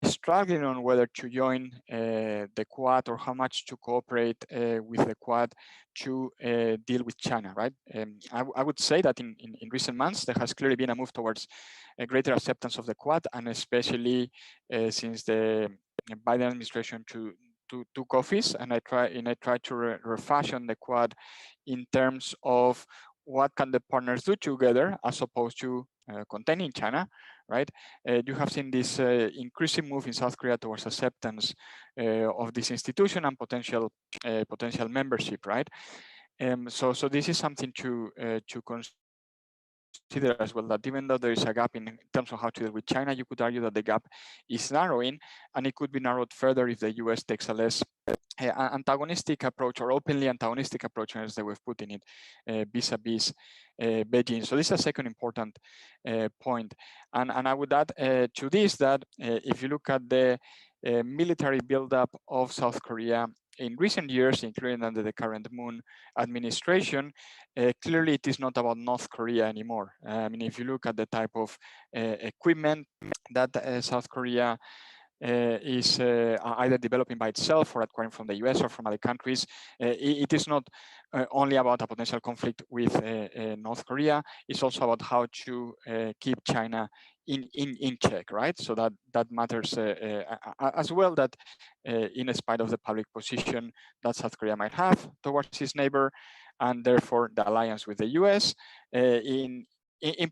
struggling on whether to join the Quad or how much to cooperate with the Quad to deal with China, right? I would say that in recent months, there has clearly been a move towards a greater acceptance of the Quad, and especially since the Biden administration took office, and I try to refashion the Quad in terms of what can the partners do together as opposed to containing China, right? You have seen this increasing move in South Korea towards acceptance of this institution and potential membership, right? So this is something to consider as well, that even though there is a gap in terms of how to deal with China, you could argue that the gap is narrowing, and it could be narrowed further if the US takes a less antagonistic approach, or openly antagonistic approach, as they were putting it, vis-a-vis Beijing. So this is a second important point. And I would add to this that if you look at the military buildup of South Korea in recent years, including under the current Moon administration, clearly it is not about North Korea anymore. I mean, if you look at the type of equipment that South Korea is either developing by itself or acquiring from the US or from other countries, it is not only about a potential conflict with North Korea. It's also about how to keep China in check, right? So that matters as well, that in spite of the public position that South Korea might have towards its neighbor, and therefore the alliance with the US, in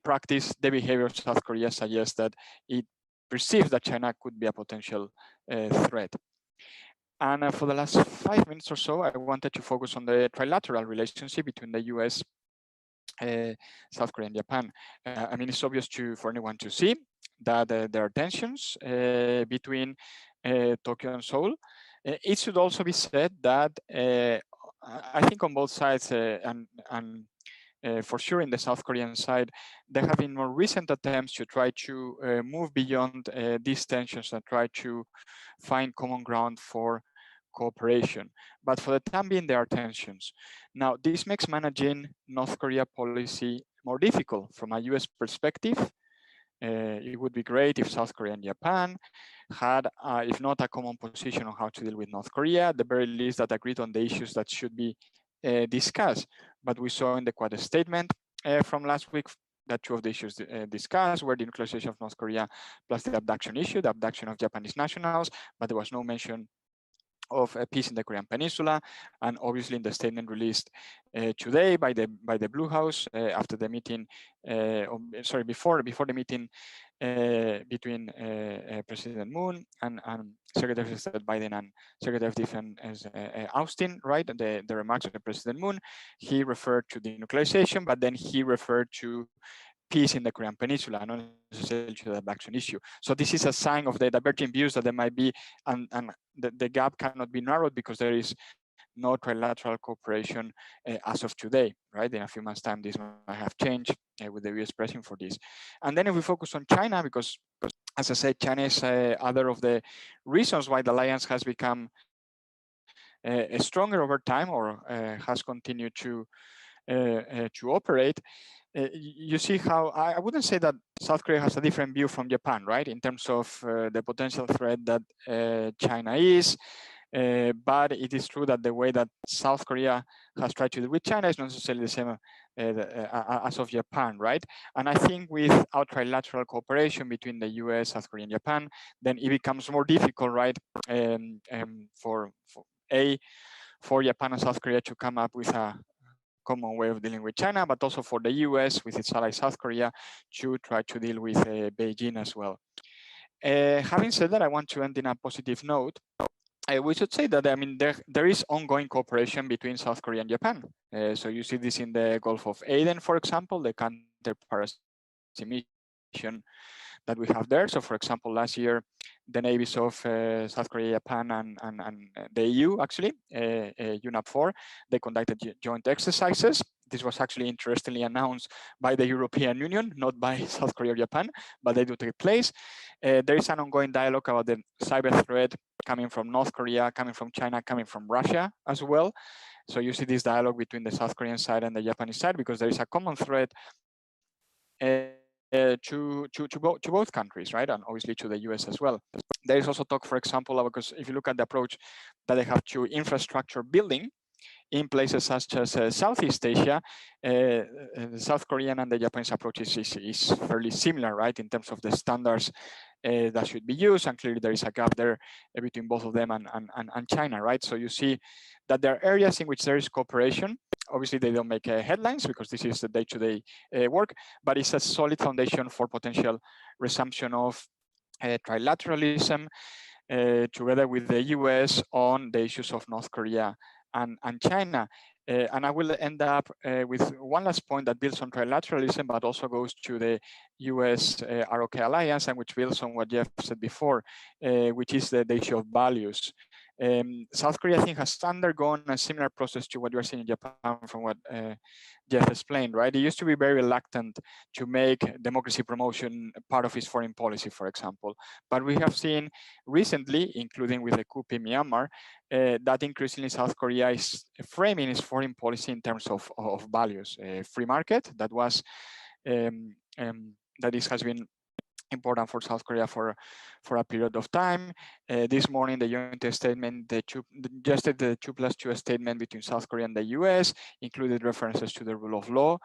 practice, the behavior of South Korea suggests that it perceives that China could be a potential threat. And for the last 5 minutes or so, I wanted to focus on the trilateral relationship between the US, South Korea, and Japan. I mean, it's obvious for anyone to see that there are tensions between Tokyo and Seoul. It should also be said that I think on both sides, and for sure in the South Korean side, there have been more recent attempts to try to move beyond these tensions and try to find common ground for cooperation. But for the time being, there are tensions. Now, this makes managing North Korea policy more difficult from a US perspective. It would be great if South Korea and Japan had, if not a common position on how to deal with North Korea, at the very least that agreed on the issues that should be discussed. But we saw in the Quad statement from last week that two of the issues discussed were the nuclearization of North Korea plus the abduction issue, the abduction of Japanese nationals, but there was no mention of peace in the Korean Peninsula, and obviously in the statement released today by the Blue House after the meeting, before the meeting between President Moon and Secretary of State Biden and Secretary of Defense Austin, right? The remarks of President Moon, he referred to denuclearization, but then he referred to peace in the Korean Peninsula, not necessarily to the vaccine issue. So this is a sign of the diverging views that there might be, and the gap cannot be narrowed because there is no trilateral cooperation as of today, right? In a few months' time, this might have changed with the US pressing for this. And then if we focus on China, because as I said, China is other of the reasons why the alliance has become stronger over time, or has continued to operate. You see how I wouldn't say that South Korea has a different view from Japan, right? In terms of the potential threat that China is. But it is true that the way that South Korea has tried to deal with China is not necessarily the same as of Japan, right? And I think without trilateral cooperation between the US, South Korea, and Japan, then it becomes more difficult, right, for Japan and South Korea to come up with a common way of dealing with China, but also for the US with its ally South Korea to try to deal with Beijing as well. Having said that, I want to end in a positive note. We should say that, I mean, there is ongoing cooperation between South Korea and Japan. So you see this in the Gulf of Aden, for example, the counter-piracy mission that we have there. So for example, last year, the navies of South Korea, Japan, and the EU, actually, UNAP 4, they conducted joint exercises. This was actually interestingly announced by the European Union, not by South Korea or Japan, but they do take place. There is an ongoing dialogue about the cyber threat coming from North Korea, coming from China, coming from Russia as well. So you see this dialogue between the South Korean side and the Japanese side because there is a common threat to both countries, right? And obviously to the US as well. There is also talk, for example, because if you look at the approach that they have to infrastructure building in places such as Southeast Asia, the South Korean and the Japanese approach is fairly similar, right? In terms of the standards that should be used, and clearly there is a gap there between both of them and China, right? So you see that there are areas in which there is cooperation. Obviously, they don't make headlines because this is the day-to-day work, but it's a solid foundation for potential resumption of trilateralism together with the US on the issues of North Korea and China. And I will end up with one last point that builds on trilateralism, but also goes to the US ROK alliance, and which builds on what Jeff said before, which is the issue of values. South Korea, I think, has undergone a similar process to what you are seeing in Japan from what Jeff explained, right? It used to be very reluctant to make democracy promotion part of its foreign policy, for example. But we have seen recently, including with the coup in Myanmar, that increasingly South Korea is framing its foreign policy in terms of values. Free market, that was, that this has been important for South Korea for a period of time. This morning, the joint statement, the 2+2 statement between South Korea and the US included references to the rule of law,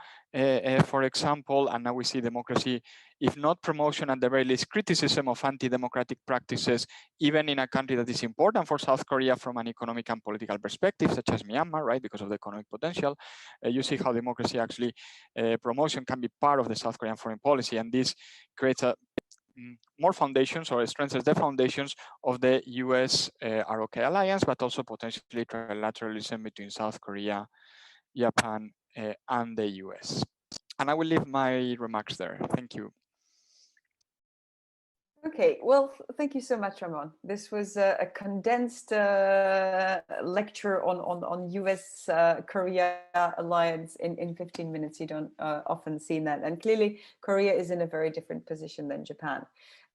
for example, and now we see democracy, if not promotion, at the very least criticism of anti-democratic practices, even in a country that is important for South Korea from an economic and political perspective, such as Myanmar, right, because of the economic potential. You see how democracy actually, promotion can be part of the South Korean foreign policy, and this creates more foundations, or strengthens the foundations of the US ROK alliance, but also potentially trilateralism between South Korea, Japan, and the US. And I will leave my remarks there. Thank you. Okay, well, thank you so much, Ramon. This was a condensed lecture on US-Korea alliance in 15 minutes. You don't often see that. And clearly, Korea is in a very different position than Japan.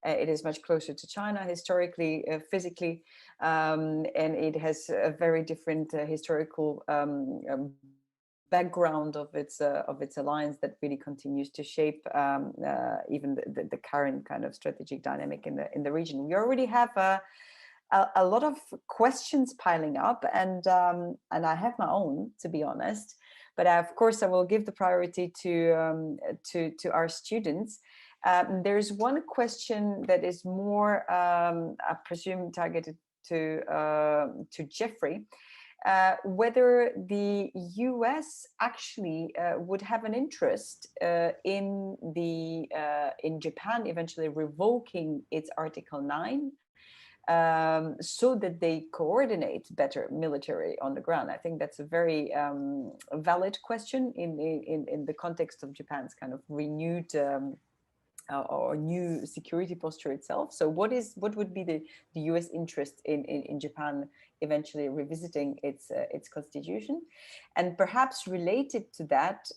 It is much closer to China historically, physically, and it has a very different historical background of its alliance that really continues to shape even the current kind of strategic dynamic in the region. We already have a lot of questions piling up, and I have my own, to be honest. But of course, I will give the priority to our students. There's one question that is more, I presume, targeted to Jeffrey, whether the US actually would have an interest in Japan eventually revoking its Article 9, so that they coordinate better military on the ground. I think that's a very valid question in the context of Japan's kind of renewed or new security posture itself. So what would be the US interest in Japan eventually revisiting its constitution? And perhaps related to that,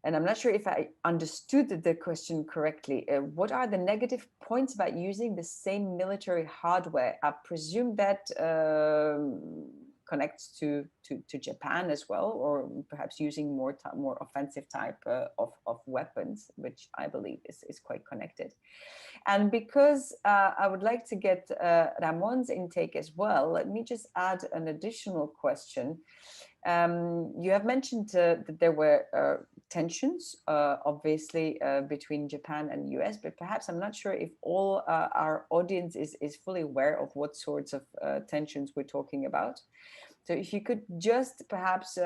and I'm not sure if I understood the question correctly, what are the negative points about using the same military hardware? I presume that connects to Japan as well, or perhaps using more offensive type of weapons, which I believe is quite connected. And because I would like to get Ramon's intake as well, let me just add an additional question. You have mentioned that there were tensions, obviously, between Japan and the US, but perhaps I'm not sure if all our audience is fully aware of what sorts of tensions we're talking about. So if you could just perhaps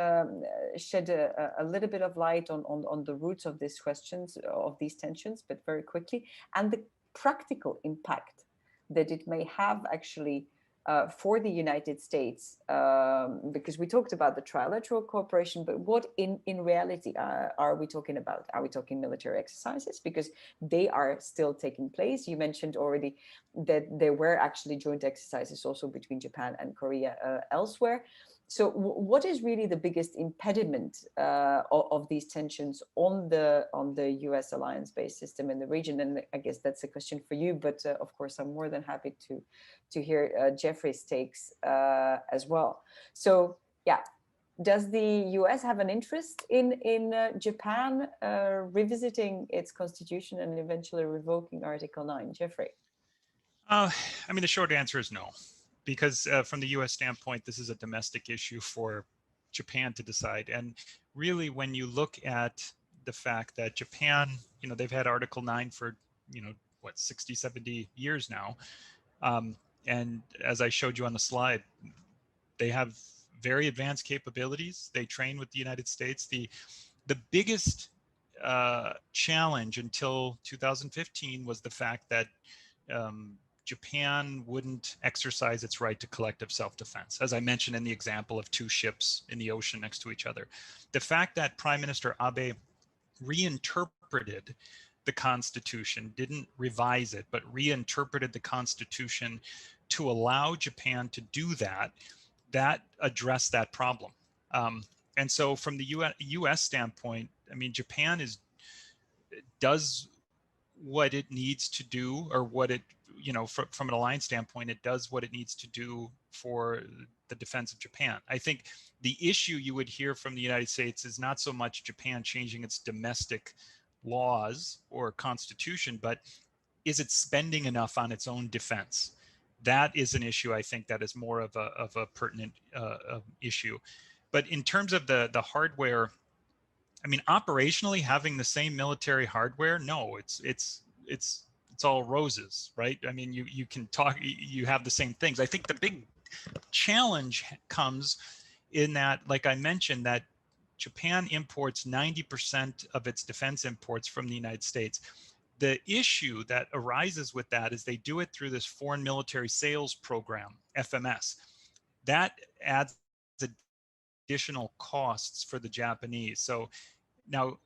shed a little bit of light on the roots of these questions, of these tensions, but very quickly, and the practical impact that it may have actually for the United States, because we talked about the trilateral cooperation, but what in reality are we talking about? Are we talking military exercises? Because they are still taking place. You mentioned already that there were actually joint exercises also between Japan and Korea elsewhere. So what is really the biggest impediment of these tensions on the US alliance-based system in the region? And I guess that's a question for you, but of course, I'm more than happy to hear Jeffrey's takes as well. So yeah, does the US have an interest in Japan revisiting its constitution and eventually revoking Article 9? Jeffrey? I mean, the short answer is no. Because from the US standpoint, this is a domestic issue for Japan to decide. And really, when you look at the fact that Japan, they've had Article 9 for, 60, 70 years now. And as I showed you on the slide, they have very advanced capabilities. They train with the United States. The biggest challenge until 2015 was the fact that Japan wouldn't exercise its right to collective self-defense, as I mentioned in the example of two ships in the ocean next to each other. The fact that Prime Minister Abe reinterpreted the Constitution, didn't revise it, but reinterpreted the Constitution to allow Japan to do that, that addressed that problem. And so from the US standpoint, I mean, Japan does what it needs to do, or what it, from an alliance standpoint, it does what it needs to do for the defense of Japan. I think the issue you would hear from the United States is not so much Japan changing its domestic laws or constitution, but is it spending enough on its own defense? That is an issue, I think, that is more of a pertinent issue. But in terms of the hardware, I mean, operationally having the same military hardware, no, it's all roses, right? I mean, you can talk, you have the same things. I think the big challenge comes in that, like I mentioned, that Japan imports 90% of its defense imports from the United States. The issue that arises with that is they do it through this Foreign Military Sales Program, FMS. That adds additional costs for the Japanese. So now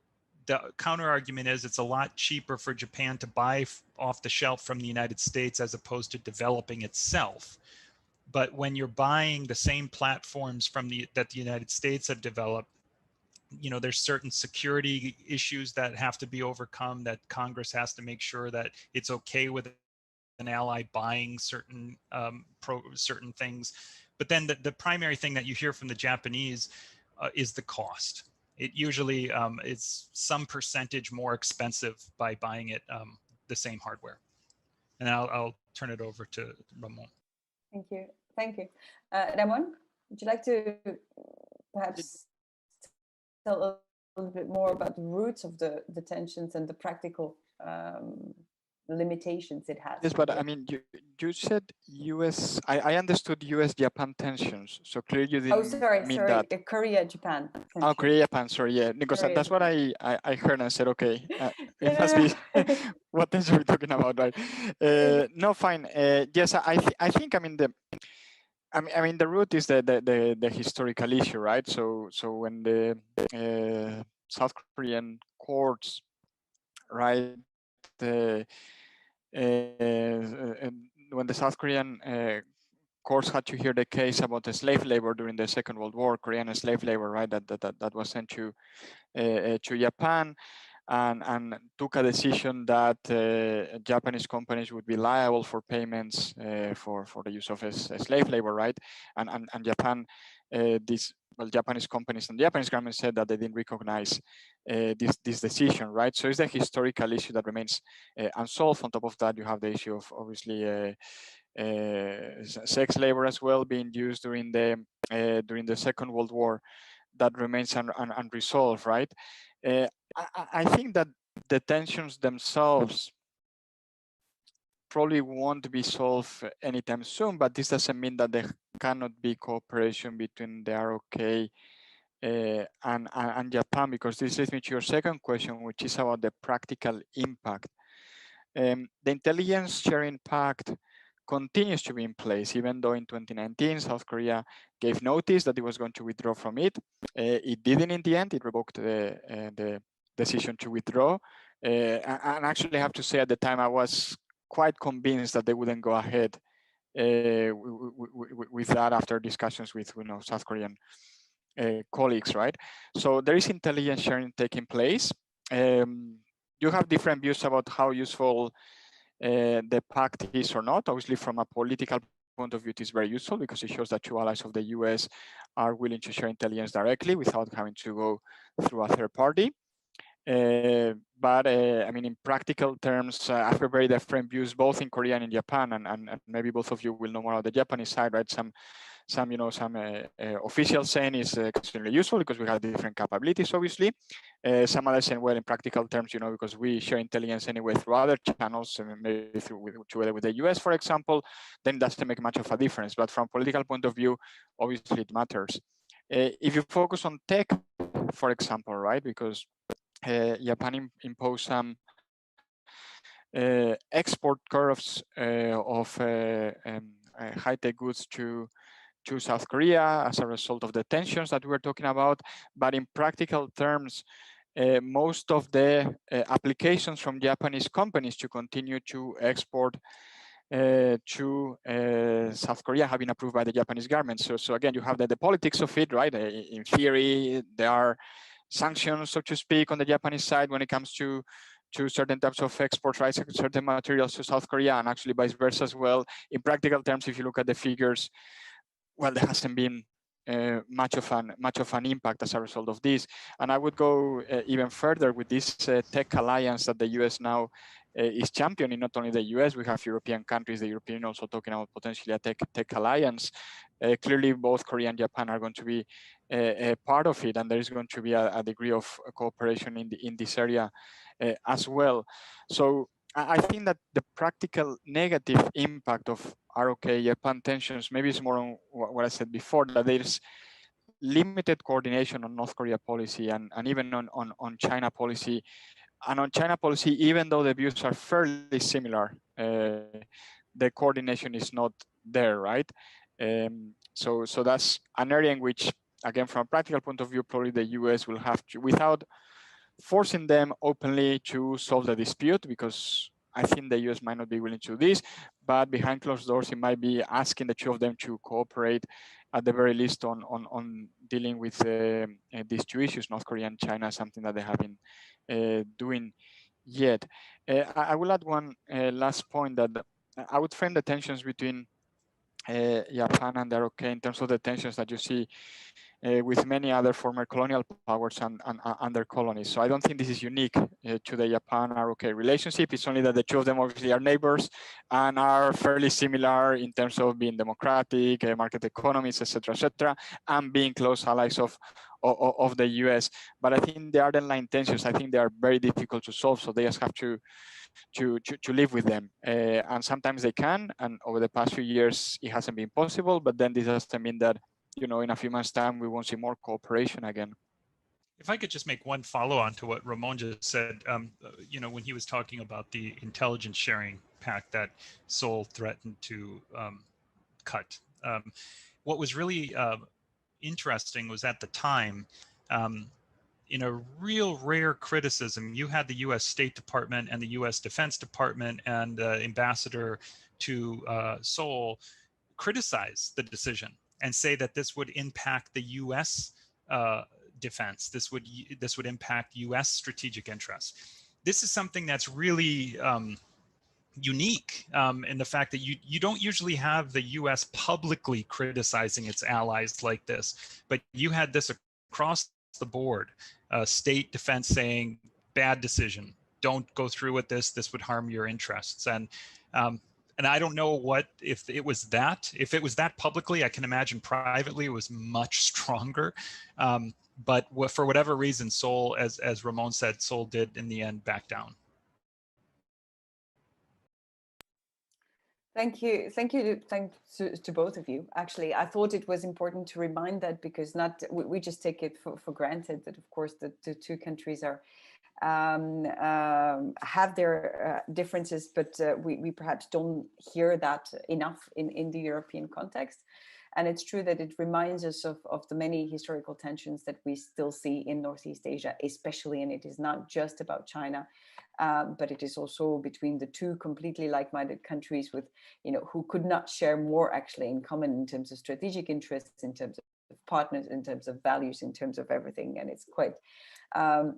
the counter argument is it's a lot cheaper for Japan to buy off the shelf from the United States as opposed to developing itself. But when you're buying the same platforms that the United States have developed, there's certain security issues that have to be overcome, that Congress has to make sure that it's okay with an ally buying certain things. But then the primary thing that you hear from the Japanese is the cost. It usually is some percentage more expensive by buying it the same hardware. And I'll turn it over to Ramon. Thank you. Ramon, would you like to perhaps tell a little bit more about the roots of the tensions and the practical limitations it has. Yes, but I mean, you said US. I understood US-Japan tensions. So clearly you didn't mean that. Korea-Japan. Oh, Korea-Japan. Sorry, yeah, because that's what I heard and said. Okay, it must be what tension we're talking about, right? No, fine. Yes, I think I mean I mean the root is the historical issue, right? So when the South Korean courts, right? When the South Korean courts had to hear the case about the slave labor during the Second World War, Korean slave labor, right? That was sent to Japan, and took a decision that Japanese companies would be liable for payments for the use of slave labor, right? And Japan, Japanese companies and the Japanese government said that they didn't recognize this decision, right? So it's a historical issue that remains unsolved. On top of that, you have the issue of obviously sex labor as well being used during the Second World War, that remains unresolved, right? I think that the tensions themselves probably won't be solved anytime soon, but this doesn't mean that there cannot be cooperation between the ROK and Japan, because this leads me to your second question, which is about the practical impact. The intelligence sharing pact continues to be in place, even though in 2019 South Korea gave notice that it was going to withdraw from it. It didn't in the end. It revoked the decision to withdraw. And actually, I have to say, at the time, I was quite convinced that they wouldn't go ahead with that after discussions with South Korean colleagues, right? So there is intelligence sharing taking place. You have different views about how useful the pact is or not. Obviously, from a political point of view, it is very useful because it shows that two allies of the US are willing to share intelligence directly without having to go through a third party. But I mean, in practical terms, I have very different views both in Korea and in Japan, and maybe both of you will know more about the Japanese side, right? Some officials saying is extremely useful because we have different capabilities, obviously. Some others saying, well, in practical terms, because we share intelligence anyway through other channels, maybe together with the US, for example, then it doesn't make much of a difference. But from a political point of view, obviously it matters. If you focus on tech, for example, right, because Japan imposed some export curves of high-tech goods to South Korea as a result of the tensions that we were talking about. But in practical terms, most of the applications from Japanese companies to continue to export to South Korea have been approved by the Japanese government. So again, you have the politics of it, right? In theory, there are sanctions, so to speak, on the Japanese side when it comes to certain types of export rights, certain materials to South Korea, and actually vice versa as well. In practical terms, if you look at the figures, well, there hasn't been much of an impact as a result of this. And I would go even further with this tech alliance that the US now is championing. Not only the US, we have European countries, the European also talking about potentially a tech alliance. Clearly, both Korea and Japan are going to be a part of it, and there is going to be a degree of cooperation in this area as well. So I think that the practical negative impact of ROK-Japan tensions maybe is more on what I said before, that there's limited coordination on North Korea policy and even on China policy. And on China policy, even though the views are fairly similar, the coordination is not there, right? So that's an area in which, again, from a practical point of view, probably the US will have to, without forcing them openly to solve the dispute, because I think the US might not be willing to do this, but behind closed doors, it might be asking the two of them to cooperate at the very least on dealing with these two issues, North Korea and China, something that they have been doing yet. I will add one last point, that I would frame the tensions between Japan and the ROK in terms of the tensions that you see with many other former colonial powers and their colonies. So I don't think this is unique to the Japan-ROK relationship. It's only that the two of them obviously are neighbors and are fairly similar in terms of being democratic, market economies, etc., and being close allies of the US. But I think the underlying tensions, I think they are very difficult to solve. So they just have to live with them. And sometimes they can, and over the past few years, it hasn't been possible, but then this doesn't mean that, you know, in a few months' time, we won't see more cooperation again. If I could just make one follow-on to what Ramon just said, you know, when he was talking about the intelligence sharing pact that Seoul threatened to cut, what was really interesting was at the time, in a real rare criticism, you had the U.S. State Department and the U.S. Defense Department and the ambassador to Seoul criticize the decision and say that this would impact the U.S. Defense. This would impact U.S. strategic interests. This is something that's really unique in the fact that you don't usually have the U.S. publicly criticizing its allies like this, but you had this across the board, state defense saying, bad decision, don't go through with this, this would harm your interests. And I don't know what, if it was that publicly, I can imagine privately it was much stronger. But for whatever reason, Seoul, as Ramon said, Seoul did in the end back down. Thank you. Thanks to both of you. Actually, I thought it was important to remind that because we just take it for granted that, of course, the two countries are have their differences, but we perhaps don't hear that enough in the European context. And it's true that it reminds us of the many historical tensions that we still see in Northeast Asia, especially, and it is not just about China, but it is also between the two completely like-minded countries with, you know, who could not share more actually in common in terms of strategic interests, in terms of partners, in terms of values, in terms of everything. And it's quite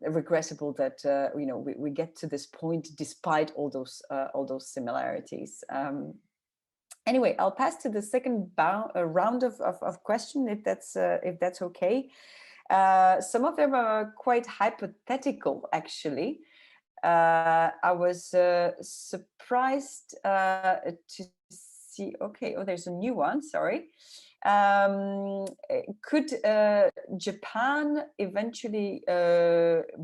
regrettable that you know, we get to this point despite all those similarities. Anyway, I'll pass to the second round of questions, if that's okay. Some of them are quite hypothetical, actually. I was surprised to see. Okay, oh, there's a new one. Sorry. Could Japan eventually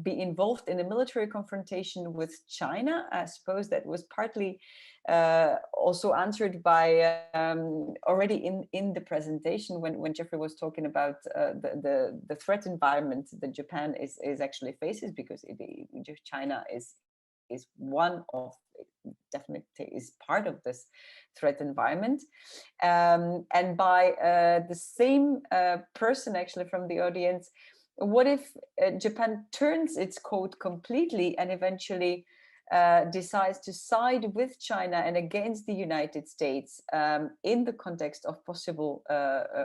be involved in a military confrontation with China? I suppose that was partly also answered by already in the presentation when Jeffrey was talking about the threat environment that Japan is actually faces, because China is one of, definitely is part of this threat environment. And by the same person actually from the audience, what if Japan turns its code completely and eventually decides to side with China and against the United States in the context of possible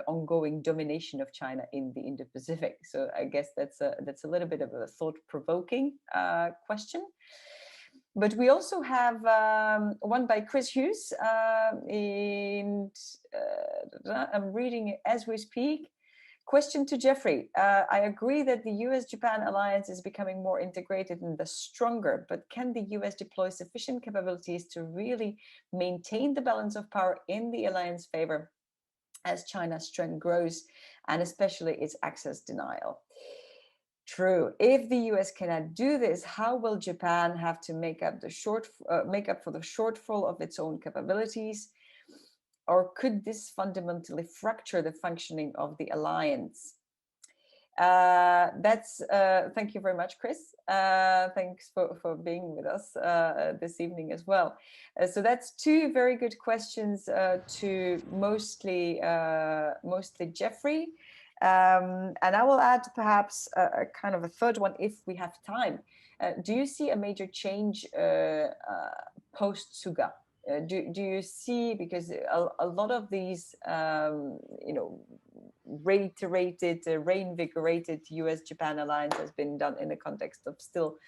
ongoing domination of China in the Indo-Pacific? So I guess that's a little bit of a thought-provoking question. But we also have one by Chris Hughes, and I'm reading it as we speak. Question to Jeffrey. I agree that the US-Japan alliance is becoming more integrated and thus stronger, but can the US deploy sufficient capabilities to really maintain the balance of power in the alliance favor as China's strength grows, and especially its access denial? True. If the US cannot do this, how will Japan have to make up for the shortfall of its own capabilities? Or could this fundamentally fracture the functioning of the alliance? Thank you very much, Chris. Thanks for being with us this evening as well. So that's two very good questions to mostly Jeffrey. And I will add perhaps a kind of a third one if we have time. Do you see a major change post-Suga? Do you see, because a lot of these, you know, reinvigorated US-Japan alliance has been done in the context of still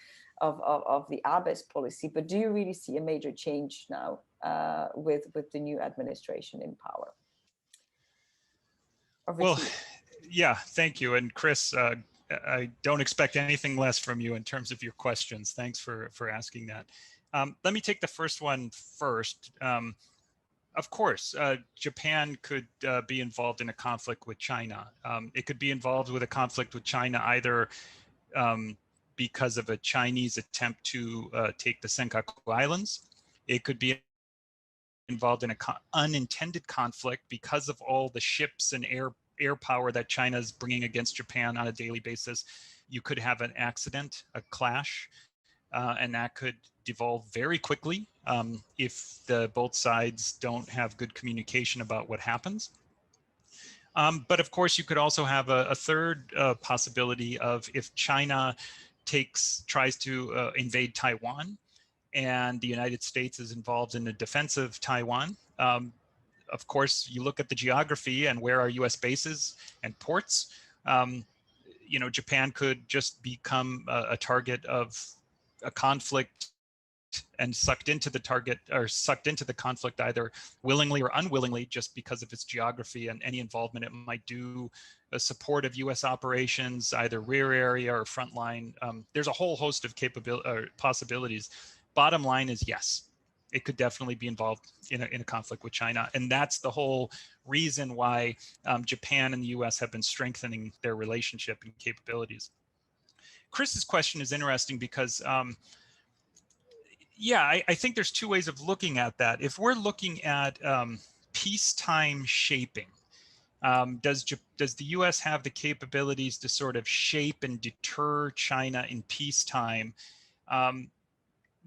of the Abe's policy, but do you really see a major change now with the new administration in power? Well, Yeah, thank you. And Chris, I don't expect anything less from you in terms of your questions. Thanks for asking that. Let me take the first one first. Of course, Japan could be involved in a conflict with China. It could be involved with a conflict with China either because of a Chinese attempt to take the Senkaku Islands. It could be involved in an unintended conflict because of all the ships and air power that China is bringing against Japan on a daily basis. You could have an accident, a clash, and that could devolve very quickly if both sides don't have good communication about what happens. But of course, you could also have a third possibility of if China tries to invade Taiwan, and the United States is involved in the defense of Taiwan. Of course, you look at the geography and where are U.S. bases and ports. Japan could just become a target of a conflict and sucked into the conflict either willingly or unwillingly, just because of its geography and any involvement it might do. A support of U.S. operations, either rear area or front line. There's a whole host of possibilities. Bottom line is yes, it could definitely be involved in a conflict with China. And that's the whole reason why Japan and the US have been strengthening their relationship and capabilities. Chris's question is interesting because, I think there's two ways of looking at that. If we're looking at peacetime shaping, does the US have the capabilities to sort of shape and deter China in peacetime?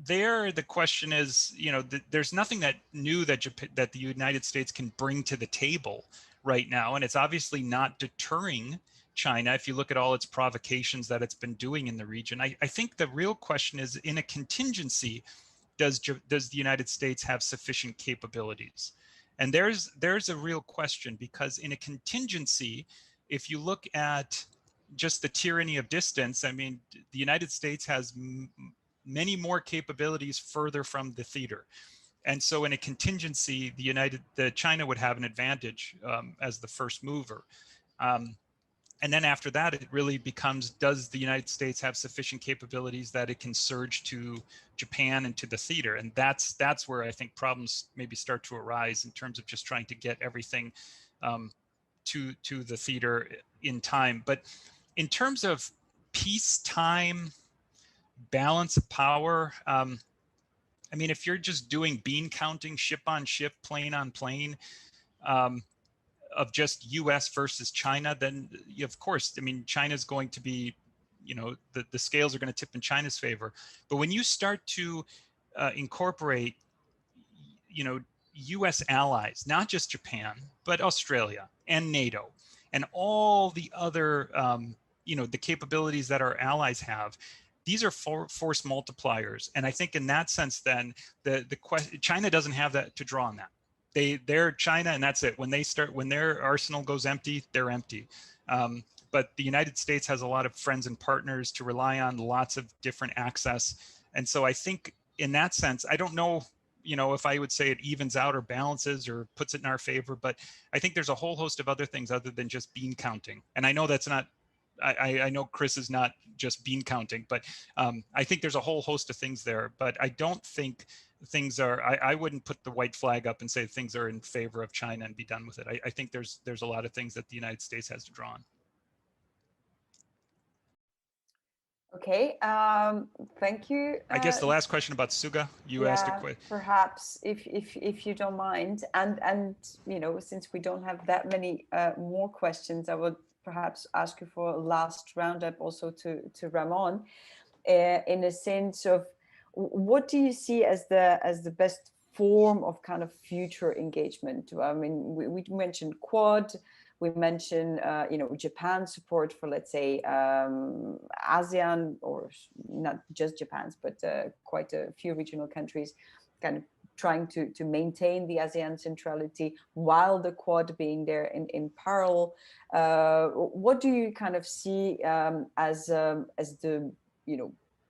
The question is, there's nothing that new that the United States can bring to the table right now, and it's obviously not deterring China if you look at all its provocations that it's been doing in the region. I think the real question is, in a contingency, does the United States have sufficient capabilities? And there's a real question, because in a contingency, if you look at just the tyranny of distance, I mean, the United States has many more capabilities further from the theater. And so in a contingency, China would have an advantage as the first mover. And then after that, it really becomes, does the United States have sufficient capabilities that it can surge to Japan and to the theater? And that's where I think problems maybe start to arise in terms of just trying to get everything to the theater in time. But in terms of peacetime balance of power, I mean, if you're just doing bean counting, ship on ship, plane on plane, of just US versus China, then of course, I mean, China's going to be, the scales are going to tip in China's favor. But when you start to incorporate, US allies, not just Japan, but Australia and NATO and all the other, the capabilities that our allies have, these are force multipliers. And I think in that sense, then China doesn't have that to draw on that. They're China, and that's it. When their arsenal goes empty, they're empty. But the United States has a lot of friends and partners to rely on, lots of different access. And so I think in that sense, I don't know, if I would say it evens out or balances or puts it in our favor, but I think there's a whole host of other things other than just bean counting. And I know that's not, I know Chris is not just bean counting, but I think there's a whole host of things there. But I don't think things are, I wouldn't put the white flag up and say things are in favor of China and be done with it. I think there's a lot of things that the United States has to draw on. Okay, thank you. I guess the last question about Suga, you asked a question. Perhaps if you don't mind, and since we don't have that many more questions, I would perhaps ask you for a last roundup also to Ramon, in a sense of what do you see as the best form of kind of future engagement? I mean, we mentioned Quad. We mentioned, Japan support for, let's say, ASEAN, or not just Japan's, but quite a few regional countries kind of trying to maintain the ASEAN centrality while the Quad being there in parallel. What do you kind of see as the,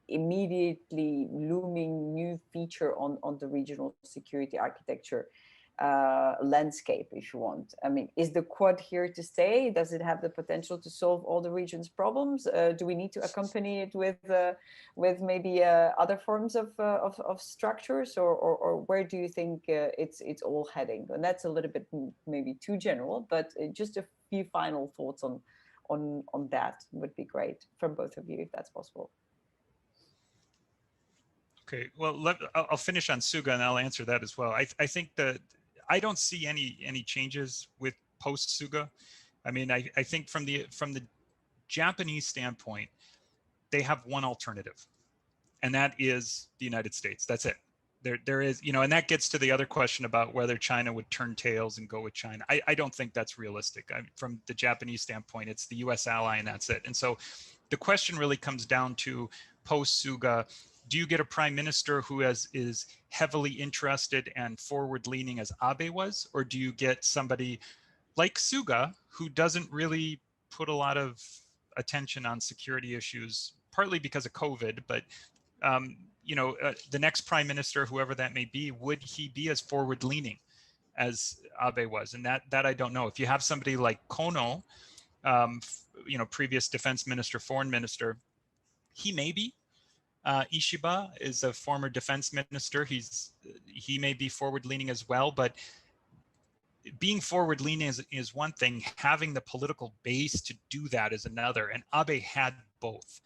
immediately looming new feature on the regional security architecture? landscape, if you want. I mean, is the Quad here to stay? Does it have the potential to solve all the region's problems? Do we need to accompany it with maybe other forms of structures, or where do you think it's all heading? And that's a little bit maybe too general, but just a few final thoughts on that would be great from both of you, if that's possible. Okay, well, I'll finish on Suga and I'll answer that as well. I think that I don't see any changes with post Suga. I mean, I think from the Japanese standpoint, they have one alternative, and that is the United States. That's it. There is, you know, and that gets to the other question about whether China would turn tails and go with China. I don't think that's realistic. From the Japanese standpoint, it's the US ally and that's it. And so the question really comes down to post Suga, do you get a prime minister who is heavily interested and forward leaning as Abe was, or do you get somebody like Suga who doesn't really put a lot of attention on security issues, partly because of COVID, but you know, the next prime minister, whoever that may be, would he be as forward leaning as Abe was? And that I don't know. If you have somebody like Kono, you know, previous defense minister, foreign minister, he may be. Ishiba is a former defense minister. He may be forward leaning as well, but being forward leaning is one thing. Having the political base to do that is another. And Abe had both.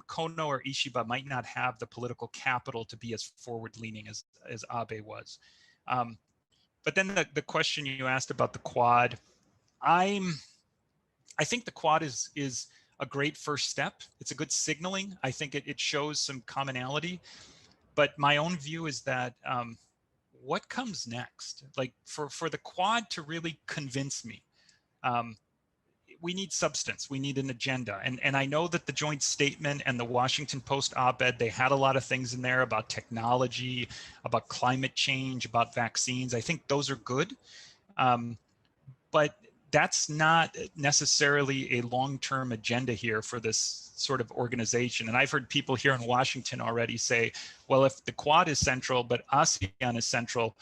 Kono or Ishiba might not have the political capital to be as forward-leaning as Abe was. But then the question you asked about the Quad, I think the Quad is a great first step. It's a good signaling. I think it shows some commonality. But my own view is that what comes next? Like for the Quad to really convince me, we need substance. We need an agenda. And I know that the joint statement and the Washington Post op-ed, they had a lot of things in there about technology, about climate change, about vaccines. I think those are good. But that's not necessarily a long-term agenda here for this sort of organization. And I've heard people here in Washington already say, well, if the Quad is central, but ASEAN is central,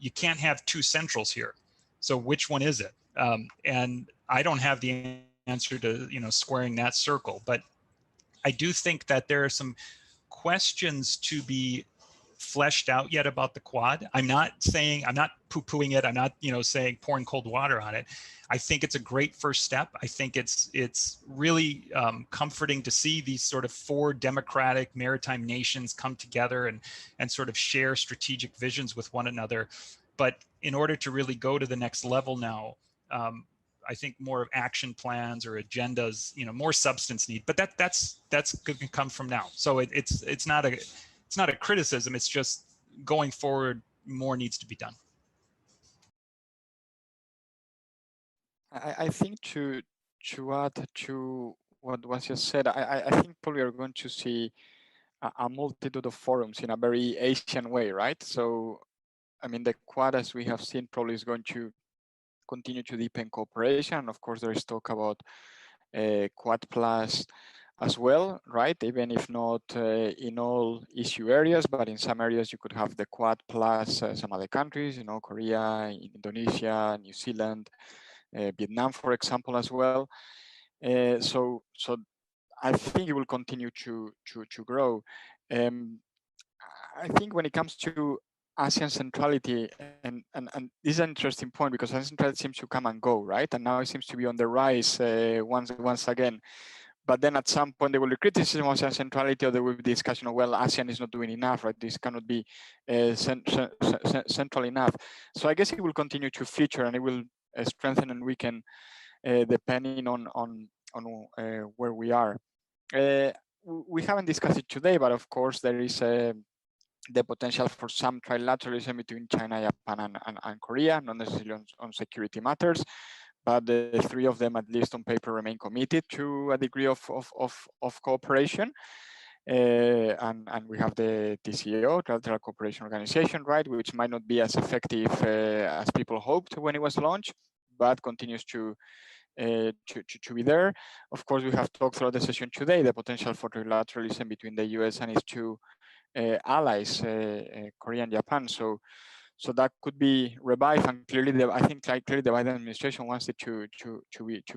you can't have two centrals here. So which one is it? And I don't have the answer to, you know, squaring that circle, but I do think that there are some questions to be fleshed out yet about the Quad. I'm not poo-pooing it. I'm not, you know, saying pouring cold water on it. I think it's a great first step. I think it's really comforting to see these sort of four democratic maritime nations come together and sort of share strategic visions with one another. But in order to really go to the next level now, I think more of action plans or agendas, you know, more substance need. But that's going to come from now. So it's not a criticism. It's just going forward, more needs to be done. I think to add to what was just said, I think probably are going to see a multitude of forums in a very Asian way, right? So, I mean, the Quad, as we have seen, probably is going to continue to deepen cooperation. Of course, there is talk about Quad Plus as well, right? Even if not in all issue areas, but in some areas you could have the Quad Plus some other countries, you know, Korea, Indonesia, New Zealand, Vietnam, for example, as well. So I think it will continue to grow. I think when it comes to ASEAN centrality, and this is an interesting point because ASEAN centrality seems to come and go, right? And now it seems to be on the rise once again. But then at some point there will be criticism of ASEAN centrality, or there will be discussion of, well, ASEAN is not doing enough, right? This cannot be central enough. So I guess it will continue to feature and it will strengthen and weaken depending on where we are. We haven't discussed it today, but of course there is the potential for some trilateralism between China, Japan, and Korea, not necessarily on security matters, but the three of them, at least on paper, remain committed to a degree of cooperation. And we have the TCO, Trilateral Cooperation Organization, right, which might not be as effective as people hoped when it was launched, but continues to be there. Of course, we have talked throughout the session today the potential for trilateralism between the US and its two allies, Korea and Japan. So So that could be revived, and clearly, I think clearly the Biden administration wants it to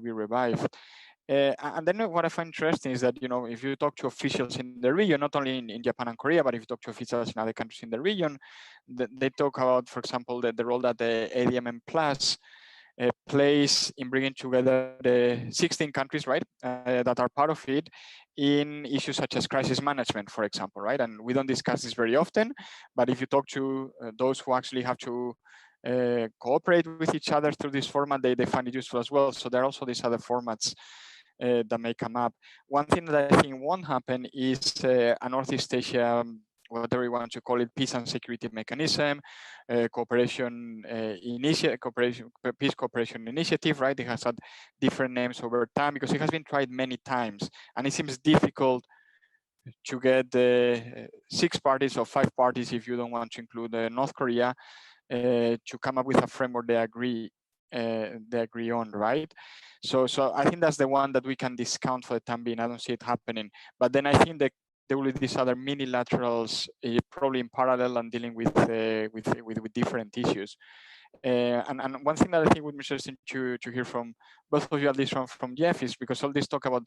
be revived. And then what I find interesting is that, if you talk to officials in the region, not only in Japan and Korea, but if you talk to officials in other countries in the region, they talk about, for example, the role that the ADMM Plus plays in bringing together the 16 countries, right, that are part of it, in issues such as crisis management, for example, right? And we don't discuss this very often, but if you talk to those who actually have to cooperate with each other through this format, they find it useful as well. So there are also these other formats that may come up. One thing that I think won't happen is a Northeast Asia, whatever you want to call it, peace and security mechanism, cooperation peace cooperation initiative, right? It has had different names over time because it has been tried many times, and it seems difficult to get 6 parties or 5 parties, if you don't want to include North Korea, to come up with a framework they agree on, right? So I think that's the one that we can discount for the time being. I don't see it happening. But then I think that there will be these other minilaterals, probably in parallel and dealing with different issues. And one thing that I think would be interesting to hear from both of you, at least from Jeff, is because all this talk about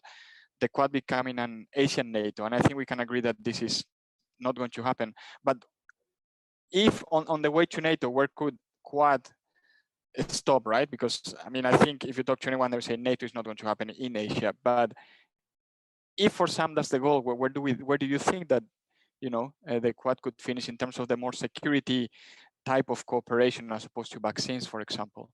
the Quad becoming an Asian NATO, and I think we can agree that this is not going to happen. But if on the way to NATO, where could Quad stop, right? Because I mean, I think if you talk to anyone, they'll say NATO is not going to happen in Asia. But if for some that's the goal, where do you think that the Quad could finish in terms of the more security type of cooperation as opposed to vaccines, for example?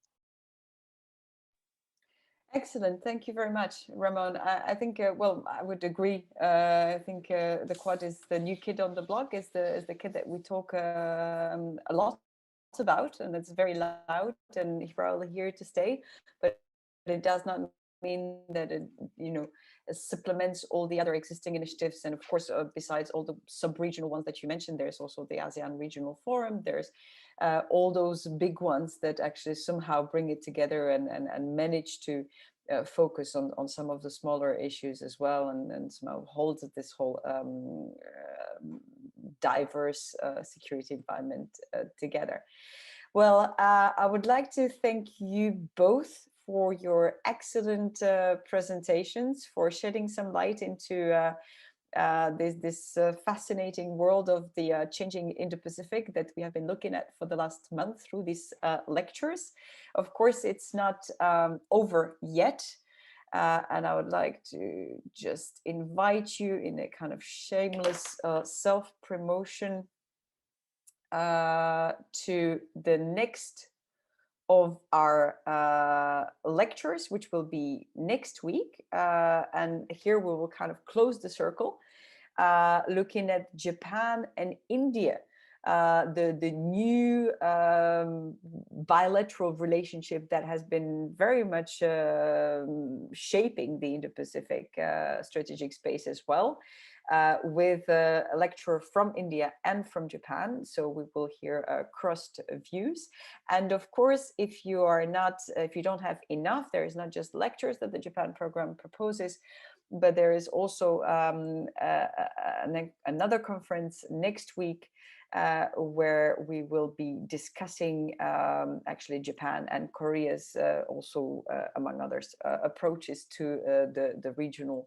Excellent. Thank you very much, Ramon. I think, well, I would agree. I think the Quad is the new kid on the block, is the kid that we talk a lot about, and it's very loud, and he's probably here to stay, but it does not mean that it supplements all the other existing initiatives. And of course, besides all the sub-regional ones that you mentioned, there's also the ASEAN Regional Forum, there's all those big ones that actually somehow bring it together and manage to focus on some of the smaller issues as well, and somehow holds this whole diverse security environment together. Well, I would like to thank you both for your excellent presentations, for shedding some light into this fascinating world of the changing Indo-Pacific that we have been looking at for the last month through these lectures. Of course, it's not over yet. And I would like to just invite you in a kind of shameless self-promotion to the next of our lectures, which will be next week. And here we will kind of close the circle, looking at Japan and India, the new bilateral relationship that has been very much shaping the Indo-Pacific strategic space as well. With a lecturer from India and from Japan. So we will hear crossed views. And of course, if you don't have enough, there is not just lectures that the Japan program proposes, but there is also another conference next week where we will be discussing actually Japan and Korea's also, among others, approaches to the regional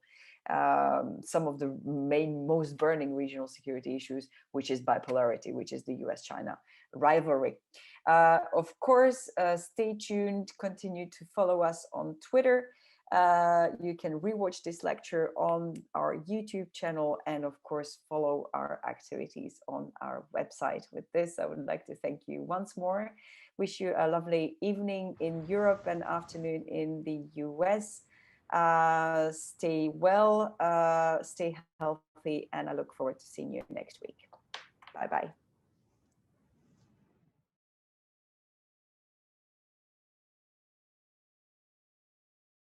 some of the most burning regional security issues, which is bipolarity, which is the US-China rivalry. Of course, stay tuned, continue to follow us on Twitter. You can rewatch this lecture on our YouTube channel, and of course, follow our activities on our website. With this, I would like to thank you once more. Wish you a lovely evening in Europe and afternoon in the US. Stay well, stay healthy, and I look forward to seeing you next week. Bye-bye.